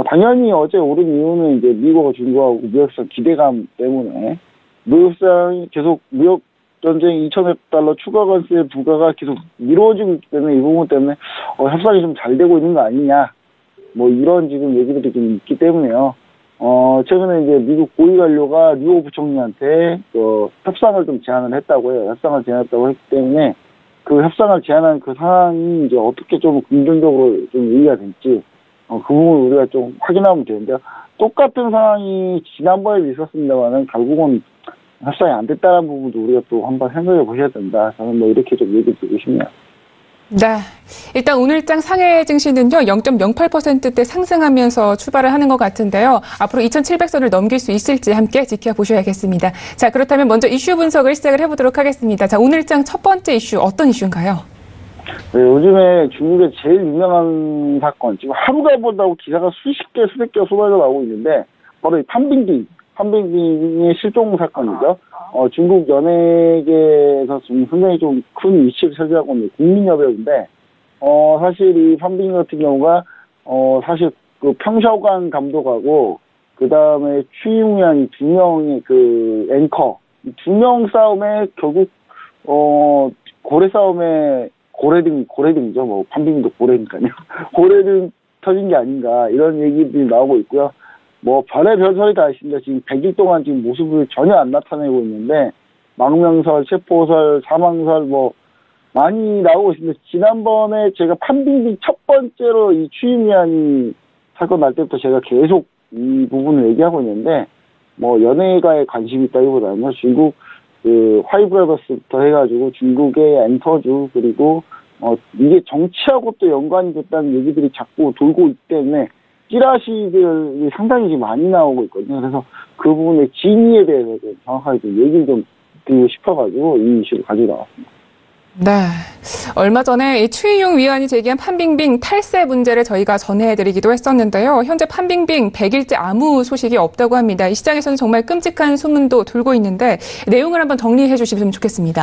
S5: 당연히 어제 오른 이유는 이제 미국과 중국하고 무역상 기대감 때문에 무역상이 계속 무역 전쟁 2,000억 달러 추가 관세 부과가 계속 이루어지고 있기 때문에 이 부분 때문에 협상이 좀 잘 되고 있는 거 아니냐 뭐 이런 지금 얘기들이 좀 있기 때문에요. 최근에 이제 미국 고위관료가 류호 부총리한테 협상을 좀 제안을 했다고 해요. 협상을 제안했다고 했기 때문에 그 협상을 제안한 그 상황이 이제 어떻게 좀 긍정적으로 좀 얘기가 될지 그 부분을 우리가 좀 확인하면 되는데요. 똑같은 상황이 지난번에도 있었습니다만은 결국은 협상이 안 됐다는 부분도 우리가 또 한번 생각해 보셔야 된다. 저는 뭐 이렇게 좀 얘기 드리고 싶네요.
S2: 네. 일단 오늘장 상해 증시는요, 0.08%대 상승하면서 출발을 하는 것 같은데요. 앞으로 2,700선을 넘길 수 있을지 함께 지켜보셔야겠습니다. 자, 그렇다면 먼저 이슈 분석을 시작을 해보도록 하겠습니다. 자, 오늘장 첫 번째 이슈 어떤 이슈인가요?
S5: 네, 요즘에 중국의 제일 유명한 사건, 지금 하루가 보다고 기사가 수십 개, 수백 개가 쏟아져 나오고 있는데, 바로 이 판빙빙의 실종 사건이죠. 중국 연예계에서 좀 상당히 좀 큰 이슈를 차지하고 있는 국민여배우인데, 사실 이 판빙 같은 경우가, 사실 그 평샤오관 감독하고, 그 다음에 추이웅양 두 명의 그 앵커, 두 명 싸움에 결국, 고래 싸움에 고래등이죠. 뭐, 판빙도 고래니까요. 고래등 터진 게 아닌가, 이런 얘기들이 나오고 있고요. 뭐, 별의별 소리 다 있습니다. 지금 100일 동안 지금 모습을 전혀 안 나타내고 있는데, 망명설, 체포설, 사망설, 뭐, 많이 나오고 있습니다. 지난번에 제가 판빙빙 첫 번째로 이 추임위안이 사건 날 때부터 제가 계속 이 부분을 얘기하고 있는데, 뭐, 연예가에 관심이 있다기보다는 중국, 화이브라더스부터 해가지고 중국의 엔터주, 그리고, 이게 정치하고 또 연관이 됐다는 얘기들이 자꾸 돌고 있기 때문에, 찌라시들이 상당히 지금 많이 나오고 있거든요. 그래서 그 부분의 진위에 대해서 좀 정확하게 좀 얘기를 좀 드리고 싶어가지고 이 이슈를 가지고 나왔습니다.
S2: 네. 얼마 전에 이 추이용 위원이 제기한 판빙빙 탈세 문제를 저희가 전해드리기도 했었는데요. 현재 판빙빙 100일째 아무 소식이 없다고 합니다. 이 시장에서는 정말 끔찍한 소문도 돌고 있는데 내용을 한번 정리해 주시면 좋겠습니다.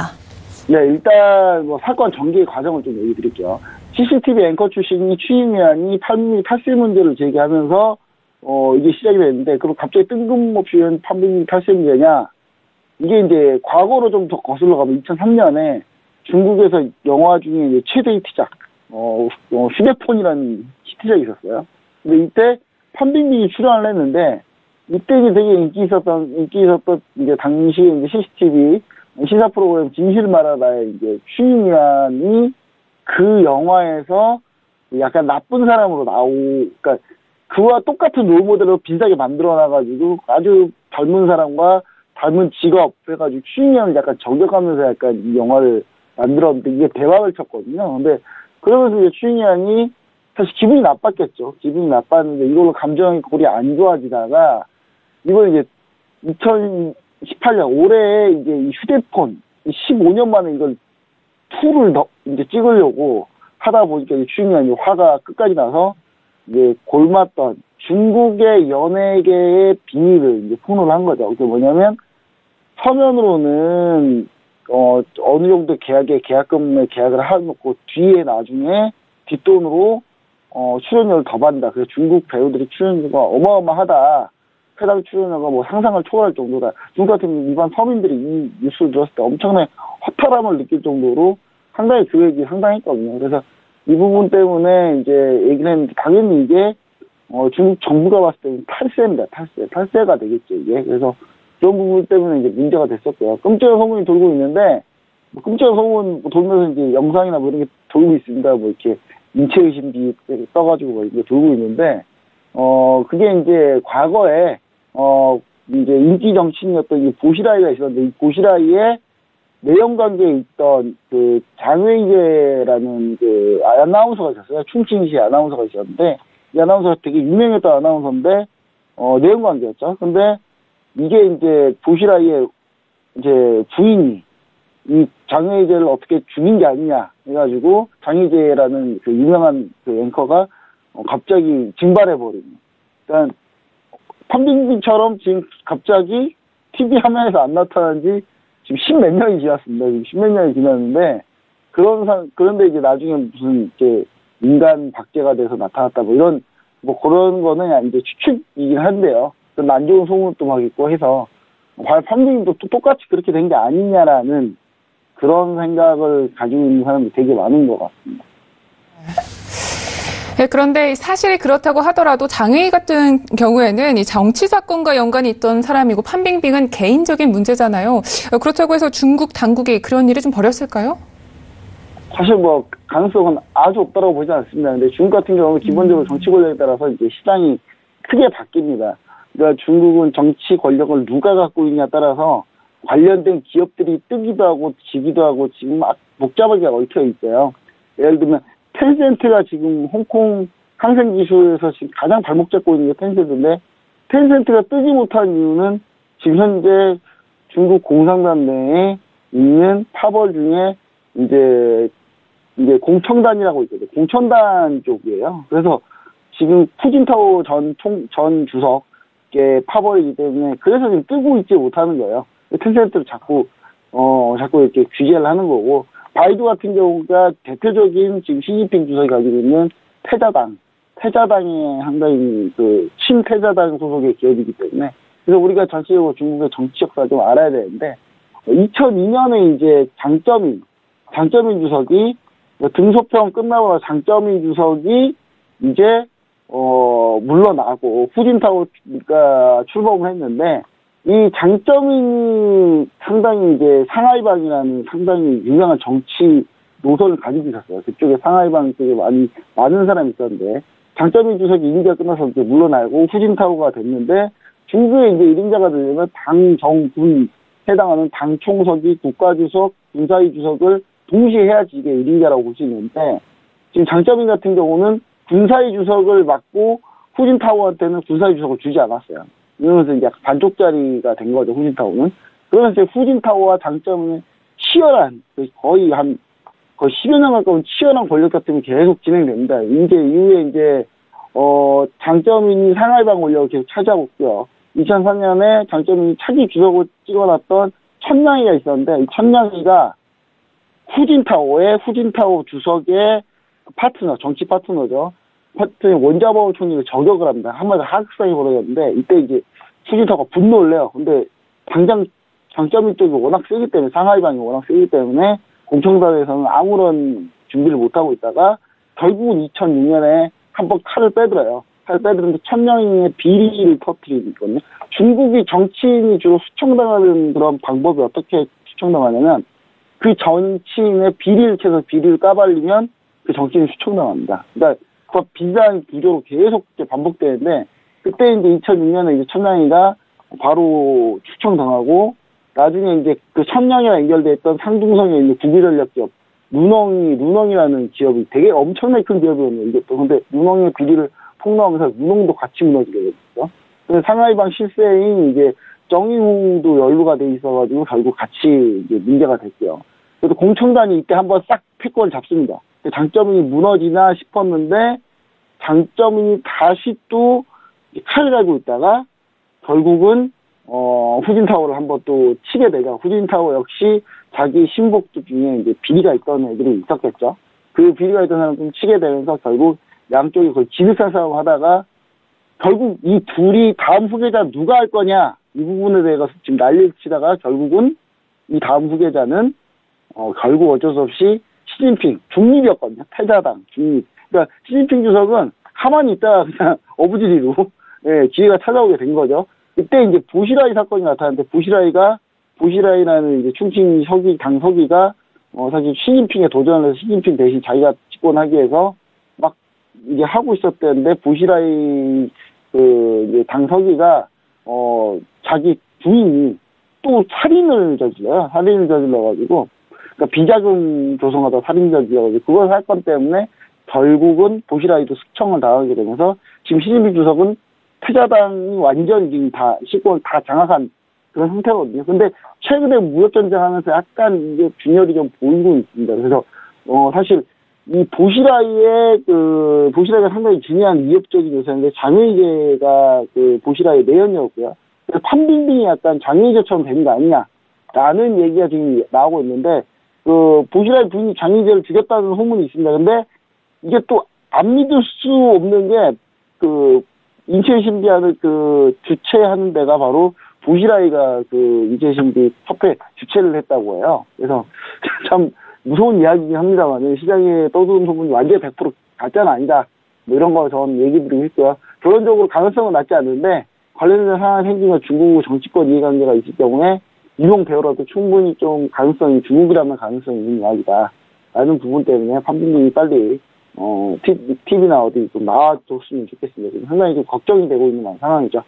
S5: 네, 일단 뭐 사건 전개 과정을 좀 얘기 드릴게요. CCTV 앵커 출신이 추임위안이 판빙 탈세 문제를 제기하면서 이게 시작이 됐는데 그럼 갑자기 뜬금없이 판빙 탈세 문제냐? 이게 이제 과거로 좀 더 거슬러 가면 2003년에 중국에서 영화 중에 이제 최대 히트작 휴대폰이라는 히트작이 있었어요. 근데 이때 판빙빙이 출연을 했는데 이때 이제 되게 인기 있었던 이제 당시에 이제 CCTV 시사 프로그램 진실 말하다에 이제 추임위안이 그 영화에서 약간 나쁜 사람으로 그러니까 그와 똑같은 롤모델로 비슷하게 만들어놔가지고 아주 젊은 사람과 닮은 직업 해가지고 추임위안을 약간 저격하면서 약간 이 영화를 만들었는데 이게 대박을 쳤거든요. 근데 그러면서 이제 추임위안이 사실 기분이 나빴겠죠. 기분이 나빴는데 이걸로 감정이 골이 안 좋아지다가 이걸 이제 2018년 올해 이제 이 휴대폰 15년 만에 이걸 2를 이제 찍으려고 하다 보니까 추임위안이 화가 끝까지 나서 이제 골맞던 중국의 연예계의 비밀을 이제 폭로를 한 거죠. 그게 뭐냐면 서면으로는 어느 정도 계약금에 계약을 해놓고 뒤에 나중에 뒷돈으로 출연료를 더 받는다. 그래서 중국 배우들이 출연료가 어마어마하다. 해당 출연료가 뭐 상상을 초월할 정도다. 중국 같은 일반 서민들이 이 뉴스를 들었을 때 엄청나게 허탈함을 느낄 정도로 상당히 금액이 상당했거든요. 그래서 이 부분 때문에 이제 얘기를 했는데, 당연히 이게 중국 정부가 봤을 때는 탈세입니다. 탈세가 되겠죠, 이게. 그래서 그런 부분 때문에 이제 문제가 됐었고요. 끔찍한 소문이 돌고 있는데, 끔찍한 소문 돌면서 이제 영상이나 뭐 이런 게 돌고 있습니다. 뭐 이렇게 인체의심비 떠가지고 뭐 이렇게 돌고 있는데, 그게 이제 과거에, 이제 인기 정치인이었던 이 보시라이가 있었는데, 이 보시라이의 내연 관계에 있던 그 장외이제라는 그 아나운서가 있었어요. 충칭시 아나운서가 있었는데, 이 아나운서가 되게 유명했던 아나운서인데, 내연 관계였죠. 근데 이게 이제 보시라이의 이제 부인이 이 장외이제를 어떻게 죽인 게 아니냐 해가지고 장외이제라는 그 유명한 그 앵커가 갑자기 증발해버리는. 그러니까 펀딩처럼 지금 갑자기 TV 화면에서 안 나타난 지 지금 십몇 년이 지났습니다. 지금 십몇 년이 지났는데, 그런데 이제 나중에 무슨, 이렇게, 인간 박제가 돼서 나타났다, 뭐 이런, 뭐 그런 거는 이제 추측이긴 한데요. 좀 안 좋은 소문도 막 있고 해서, 과연 펀딩도 똑같이 그렇게 된 게 아니냐라는 그런 생각을 가지고 있는 사람이 되게 많은 것 같습니다.
S2: 네, 그런데 사실이 그렇다고 하더라도 장외이 같은 경우에는 이 정치 사건과 연관이 있던 사람이고 판빙빙은 개인적인 문제잖아요. 그렇다고 해서 중국 당국이 그런 일을 좀 벌였을까요?
S5: 사실 뭐 가능성은 아주 없다고 보지 않습니다. 근데 중국 같은 경우는 기본적으로 정치 권력에 따라서 이제 시장이 크게 바뀝니다. 그러니까 중국은 정치 권력을 누가 갖고 있냐에 따라서 관련된 기업들이 뜨기도 하고 지기도 하고 지금 막 복잡하게 얽혀 있어요. 예를 들면 텐센트가 지금 홍콩 항생기술에서 지금 가장 발목 잡고 있는 게 텐센트인데, 텐센트가 뜨지 못한 이유는 지금 현재 중국 공산당 내에 있는 파벌 중에 이제 공청단이라고 있거든요. 공청단 쪽이에요. 그래서 지금 푸진타오 전 주석의 파벌이기 때문에 그래서 지금 뜨고 있지 못하는 거예요. 텐센트를 자꾸 이렇게 규제를 하는 거고, 바이두 같은 경우가 대표적인 지금 시진핑 주석이 가지고 있는 태자당의 상당히 그 친태자당 소속의 기업이기 때문에, 그래서 우리가 전체적으로 중국의 정치 역사를 좀 알아야 되는데, 2002년에 이제 장쩌민 주석이 등소평 끝나고 나서 장쩌민 주석이 이제 물러나고 후진타오가 출범을 했는데, 이 장쩌민이 상당히 이제 상하이방이라는 상당히 유명한 정치 노선을 가지고 있었어요. 그쪽에 상하이방 쪽에 많은 사람이 있었는데, 장쩌민 주석이 임기가 끝나서 이제 물러나고 후진타오가 됐는데, 중국의 이제 1인자가 되려면 당정군에 해당하는 당 총석이 국가주석, 군사위 주석을 동시에 해야지 이게 1인자라고 볼 수 있는데, 지금 장쩌민 같은 경우는 군사위 주석을 맡고 후진타오한테는 군사위 주석을 주지 않았어요. 이러면서 이제 반쪽짜리가 된 거죠, 후진타오는. 그러면서 이제 후진타오와 장쩌민의 치열한, 거의 10여 년 가까운 치열한 권력 다툼이 계속 진행됩니다. 이제 이후에 이제, 장쩌민이 상하이방 권력을 계속 차지하고요. 2003년에 장쩌민이 차기 주석을 찍어놨던 천냥이가 있었는데, 이 천냥이가 후진타오 주석의 파트너, 정치 파트너죠. 원자바오 총리를 저격을 합니다. 한마디로 하극상이 벌어졌는데, 이때 이제 후진타오가 분노를 내요. 근데 당장 장쩌민 쪽이 워낙 세기 때문에, 상하이방이 워낙 세기 때문에 공청단에서는 아무런 준비를 못하고 있다가 결국은 2006년에 한번 칼을 빼들어요. 칼을 빼들었는데 천냥이의 비리를 터뜨리거든요. 중국이 정치인이 주로 수청당하는 그런 방법이 어떻게 수청당하냐면, 그 정치인의 비리를 캐서 비리를 까발리면 그 정치인이 수청당합니다. 그러니까 그 비슷한 구조로 계속 반복되는데, 그때 이제 2006년에 이제 천냥이가 바로 추청당하고, 나중에 이제 그 천냥이랑 연결돼 있던 상둥성에 있는 국유전략기업 루넝이라는 기업이 되게 엄청나게 큰 기업이었네요. 이게 또 근데 루넝의 비리를 폭로하면서 루넝도 같이 무너지게 됐죠. 근데 상하이방 실세인 이제 정의홍도 연루가 돼 있어가지고 결국 같이 이제 문제가 됐고요. 그래서 공청단이 이때 한번 싹 패권을 잡습니다. 장쩌민이 무너지나 싶었는데, 장쩌민이 다시 또 칼을 가지고 있다가 결국은 후진타오를 한번 또 치게 되죠. 후진타오 역시 자기 신복들 중에 이제 비리가 있던 애들이 있었겠죠. 그 비리가 있던 사람 좀 치게 되면서 결국 양쪽이 거의 지득한 싸움 하다가 결국 이 둘이 다음 후계자 누가 할 거냐, 이 부분에 대해서 지금 난리를 치다가 결국은 이 다음 후계자는 결국 어쩔 수 없이 시진핑, 중립이었거든요. 패자당, 중립. 그러니까 시진핑 주석은 가만히 있다가 그냥 어부지리로 예, 기회가 찾아오게 된 거죠. 그때 이제 보시라이 사건이 나타났는데 보시라이라는 이제 충칭 당 서기가 사실 시진핑에 도전을 해서 시진핑 대신 자기가 집권하기 위해서 막 이제 하고 있었대는데 보시라이 이제 당 서기가 자기 부인이 또 살인을 저질러가지고 그러니까 비자금 조성하다 살인 저질러가지고 그걸 사건 때문에 결국은 보시라이도 숙청을 당하게 되면서 지금 시진핑 주석은 패자당이 완전히 지금 다 실권을 다 장악한 그런 상태거든요. 근데 최근에 무역전쟁하면서 약간 이게 균열이 좀 보이고 있습니다. 그래서 사실 이 보시라이가 상당히 중요한 위협적인 요소인데 장외제가 그 보시라이의 내연이었고요. 그래서 판빙빙이 약간 장외제처럼 되는 거 아니냐라는 얘기가 지금 나오고 있는데 그 보시라이 부인이 장외제를 죽였다는 소문이 있습니다. 근데 이게 또 안 믿을 수 없는 게 그 인체 신비안을 그 주최하는 데가 바로 보시라이가 그 인체 신비 협회 주최를 했다고 해요. 그래서 참 무서운 이야기긴 합니다만 시장에 떠도는 소문이 완전히 100% 가짜는 아니다. 뭐 이런 거 전 얘기 드리고 있고요. 결론적으로 가능성은 낮지 않은데 관련된 상황이 생기면 중국 정치권 이해관계가 있을 경우에 이용 대우라도 충분히 좀 가능성이 중국이라면 가능성이 있는 이야기다. 라는 부분 때문에 판빙이 빨리 TV나 어디 좀 나와줬으면 좋겠습니다. 지금 상당히 좀 걱정이 되고 있는 상황이죠.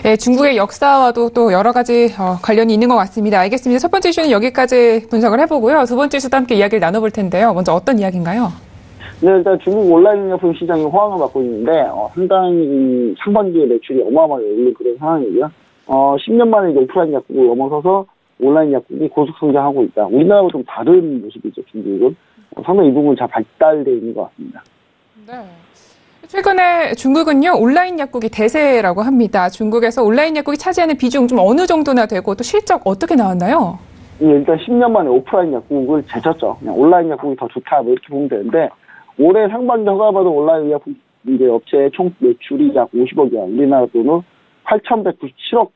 S2: 네, 중국의 역사와도 또 여러 가지 관련이 있는 것 같습니다. 알겠습니다. 첫 번째 이슈는 여기까지 분석을 해보고요. 두 번째 이슈도 함께 이야기를 나눠볼 텐데요. 먼저 어떤 이야기인가요?
S5: 네, 일단 중국 온라인 약품 시장이 호황을 받고 있는데 상당히 상반기에 매출이 어마어마하게 오른 그런 상황이고요. 10년 만에 이제 오프라인 약국을 넘어서서 온라인 약국이 고속 성장하고 있다. 우리나라와 좀 다른 모습이죠, 중국은. 상당히 이 부분 잘 발달되어 있는 것 같습니다. 네.
S2: 최근에 중국은요, 온라인 약국이 대세라고 합니다. 중국에서 온라인 약국이 차지하는 비중 좀 어느 정도나 되고 또 실적 어떻게 나왔나요?
S5: 예, 일단 10년 만에 오프라인 약국을 제쳤죠. 그냥 온라인 약국이 더 좋다, 뭐 이렇게 보면 되는데, 올해 상반기 허가받은 온라인 약국 이제 업체의 총 매출이 약 50억 원, 우리나라 돈은 8,197억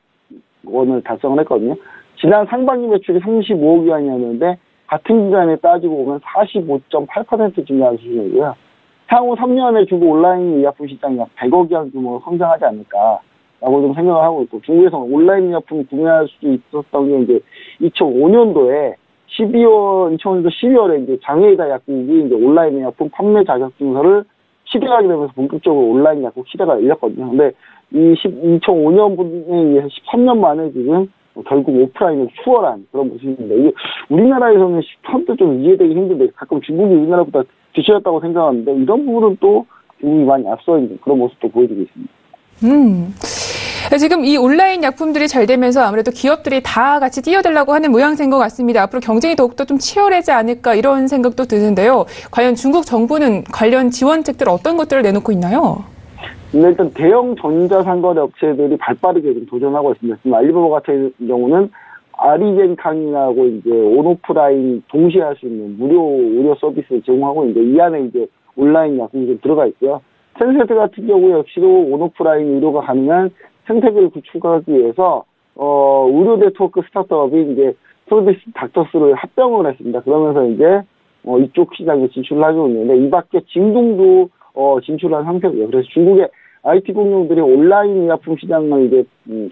S5: 원을 달성을 했거든요. 지난 상반기 매출이 35억 원이었는데, 같은 기간에 따지고 보면 45.8% 증가한 수준이고요. 향후 3년에 중국 온라인 의약품 시장이 약 100억 원 규모로 성장하지 않을까라고 좀 생각을 하고 있고, 중국에서 온라인 의약품 구매할 수 있었던 게 이제 2005년도 12월에 이제 장애이다 약국이 이제 온라인 의약품 판매 자격증서를 시대하게 되면서 본격적으로 온라인 약국 시대가 열렸거든요. 근데 이 2005년분에 의해서 13년 만에 지금 결국 오프라인을 추월한 그런 모습인데, 이게 우리나라에서는 처음부터 좀 이해되기 힘든데 가끔 중국이 우리나라보다 뒤처졌다고 생각하는데 이런 부분은 또 중국이 많이 앞서 있는 그런 모습도 보여주고 있습니다.
S2: 지금 이 온라인 약품들이 잘 되면서 아무래도 기업들이 다 같이 뛰어들라고 하는 모양새인 것 같습니다. 앞으로 경쟁이 더욱더 좀 치열하지 않을까 이런 생각도 드는데요. 과연 중국 정부는 관련 지원책들 어떤 것들을 내놓고 있나요?
S5: 일단 대형 전자상거래 업체들이 발빠르게 좀 도전하고 있습니다. 지금 알리바바 같은 경우는 아리젠캉이라고 이제 온오프라인 동시에 할 수 있는 무료 의료 서비스를 제공하고 있는데 이 안에 이제 온라인 약국이 좀 들어가 있고요. 텐센트 같은 경우 역시도 온오프라인 의료가 가능한 생태계를 구축하기 위해서 의료 네트워크 스타트업이 이제 프로디스 닥터스를 합병을 했습니다. 그러면서 이제 이쪽 시장에 진출을 하고 있는데 이 밖에 징동도 진출한 상태고요. 그래서 중국의 IT 공룡들이 온라인 의약품 시장을 이제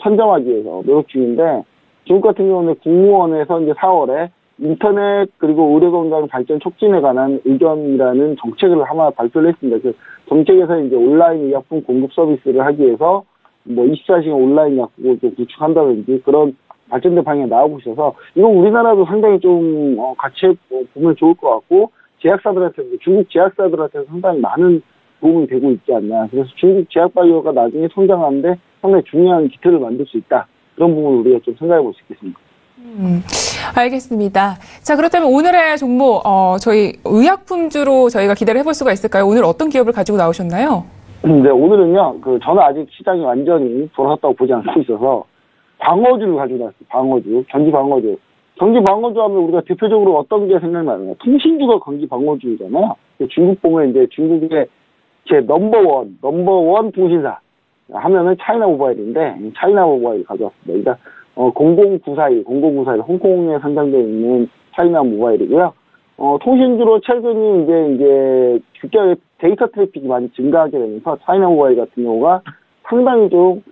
S5: 선점하기 위해서 노력 중인데, 중국 같은 경우는 국무원에서 이제 4월에 인터넷 그리고 의료건강 발전 촉진에 관한 의견이라는 정책을 하나 발표를 했습니다. 그 정책에서 이제 온라인 의약품 공급 서비스를 하기 위해서 뭐 24시간 온라인 약국을 좀 구축한다든지 그런 발전된 방향이 나오고 있어서 이건 우리나라도 상당히 좀 같이 보면 좋을 것 같고, 제약사들한테, 중국 제약사들한테 상당히 많은 도움이 되고 있지 않나. 그래서 중국 제약바이오가 나중에 성장하는데 상당히 중요한 기틀을 만들 수 있다. 그런 부분을 우리가 좀 생각해 볼 수 있겠습니다.
S2: 알겠습니다. 자, 그렇다면 오늘의 종목, 저희 의약품주로 저희가 기대를 해볼 수가 있을까요? 오늘 어떤 기업을 가지고 나오셨나요?
S5: 네, 오늘은요, 저는 아직 시장이 완전히 돌아섰다고 보지 않고 있어서 방어주를 가지고 나왔어요. 방어주, 전지 방어주. 전지 방어주 하면 우리가 대표적으로 어떤 게 생각나느냐. 통신주가 전지 방어주잖아요. 중국 보면 이제 중국의 제 넘버원 통신사 하면은 차이나 모바일인데, 차이나 모바일 가져왔습니다. 일단 00941 홍콩에 선정되어 있는 차이나 모바일이고요. 통신주로 최근에 이제 국제 데이터 트래픽이 많이 증가하게 되면서 차이나 모바일 같은 경우가 상당히 좀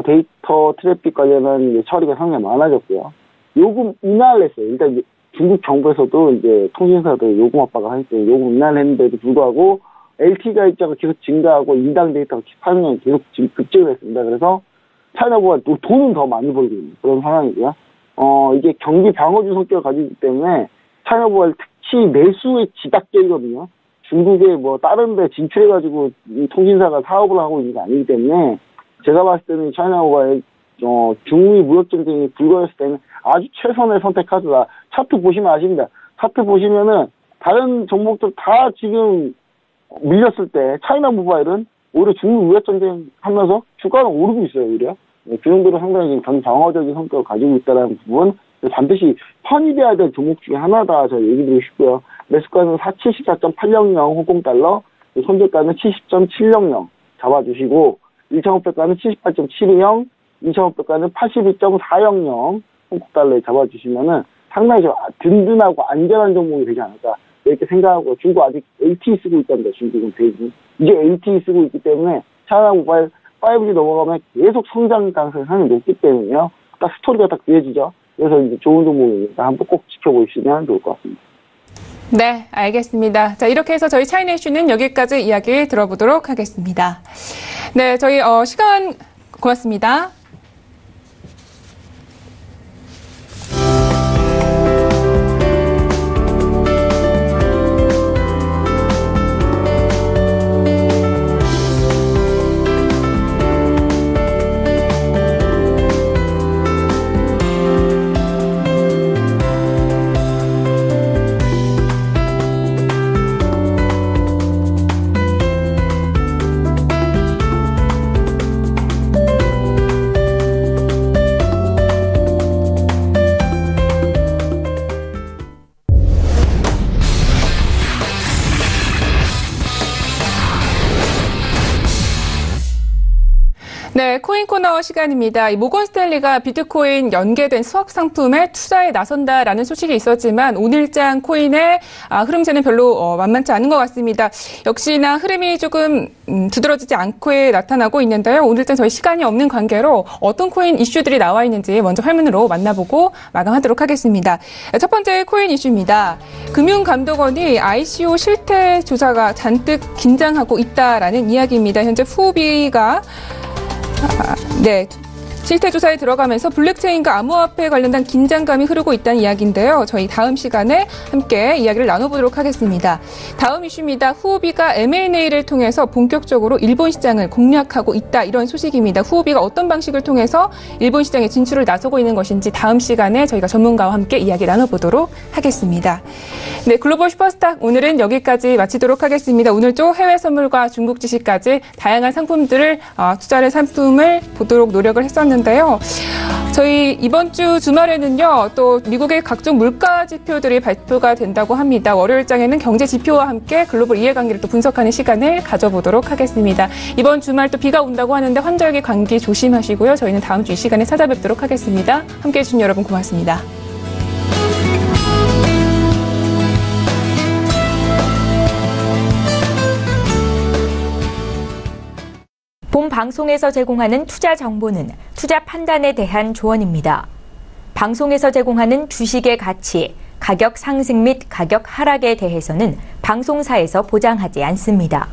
S5: 데이터 트래픽 관련한 이제 처리가 상당히 많아졌고요. 요금 인하를 했어요. 일단 이제 중국 정부에서도 이제 통신사들 요금 압박을 하기 때문에 요금 인하를 했는데도 불구하고 LTE 가입자가 계속 증가하고 인당 데이터가 파급력이 계속 급증을 했습니다. 그래서 차이나 모바일 돈은 더 많이 벌고 있는 그런 상황이고요. 이게 경기 방어주 성격을 가지고 있기 때문에 차이나 모바일 특히 내수의 지닥계이거든요. 중국에 뭐 다른 데 진출해가지고 이 통신사가 사업을 하고 있는 게 아니기 때문에 제가 봤을 때는 차이나 모바일 중국이 무역 전쟁이 불거졌을 때는 아주 최선의 선택하더라. 차트 보시면 아십니다. 차트 보시면은 다른 종목들 다 지금 밀렸을 때 차이나 모바일은 오히려 중국 무역 전쟁 하면서 주가는 오르고 있어요. 오히려 그 정도로 상당히 지금 경기 방어적인 성격을 가지고 있다는 부분 반드시 편입해야 될 종목 중에 하나다. 제가 얘기 드리고 싶고요. 매수가는 74.800 홍콩달러, 손절가는 70.700 잡아주시고 1,500가는 78.720, 2,500가는 82.400 홍콩달러에 잡아주시면은 상당히 좀 든든하고 안전한 종목이 되지 않을까 이렇게 생각하고 중국 아직 LTE 쓰고 있답니다. 중국은 대부분 이제 LTE 쓰고 있기 때문에 차이나 모바일 5G 넘어가면 계속 성장 가능성이 상당히 높기 때문에요. 딱 스토리가 딱 그려지죠. 그래서 이제 좋은 종목이니까 한번 꼭 지켜보시면 좋을 것 같습니다.
S2: 네, 알겠습니다. 자, 이렇게 해서 저희 차이나 이슈는 여기까지 이야기 들어보도록 하겠습니다. 네, 저희 시간 고맙습니다. 네, 코인 코너 시간입니다. 모건 스탠리가 비트코인 연계된 수학 상품에 투자에 나선다라는 소식이 있었지만 오늘장 코인의 흐름세는 별로 만만치 않은 것 같습니다. 역시나 흐름이 조금 두드러지지 않고 나타나고 있는데요. 오늘장 저희 시간이 없는 관계로 어떤 코인 이슈들이 나와 있는지 먼저 화면으로 만나보고 마감하도록 하겠습니다. 첫 번째 코인 이슈입니다. 금융감독원이 ICO 실태 조사가 잔뜩 긴장하고 있다라는 이야기입니다. 현재 후비가 네, 실태 조사에 들어가면서 블록체인과 암호화폐에 관련된 긴장감이 흐르고 있다는 이야기인데요. 저희 다음 시간에 함께 이야기를 나눠보도록 하겠습니다. 다음 이슈입니다. 후오비가 M&A를 통해서 본격적으로 일본 시장을 공략하고 있다. 이런 소식입니다. 후오비가 어떤 방식을 통해서 일본 시장에 진출을 나서고 있는 것인지 다음 시간에 저희가 전문가와 함께 이야기 나눠보도록 하겠습니다. 네, 글로벌 슈퍼스타 오늘은 여기까지 마치도록 하겠습니다. 오늘도 해외 선물과 중국 지식까지 다양한 상품들을 투자를 상품을 보도록 노력을 했었는데요. 저희 이번 주 주말에는요, 또 미국의 각종 물가 지표들이 발표가 된다고 합니다. 월요일장에는 경제 지표와 함께 글로벌 이해관계를 또 분석하는 시간을 가져보도록 하겠습니다. 이번 주말 또 비가 온다고 하는데 환절기 감기 조심하시고요. 저희는 다음 주 이 시간에 찾아뵙도록 하겠습니다. 함께해 주신 여러분 고맙습니다.
S1: 본 방송에서 제공하는 투자 정보는 투자 판단에 대한 조언입니다. 방송에서 제공하는 주식의 가치, 가격 상승 및 가격 하락에 대해서는 방송사에서 보장하지 않습니다.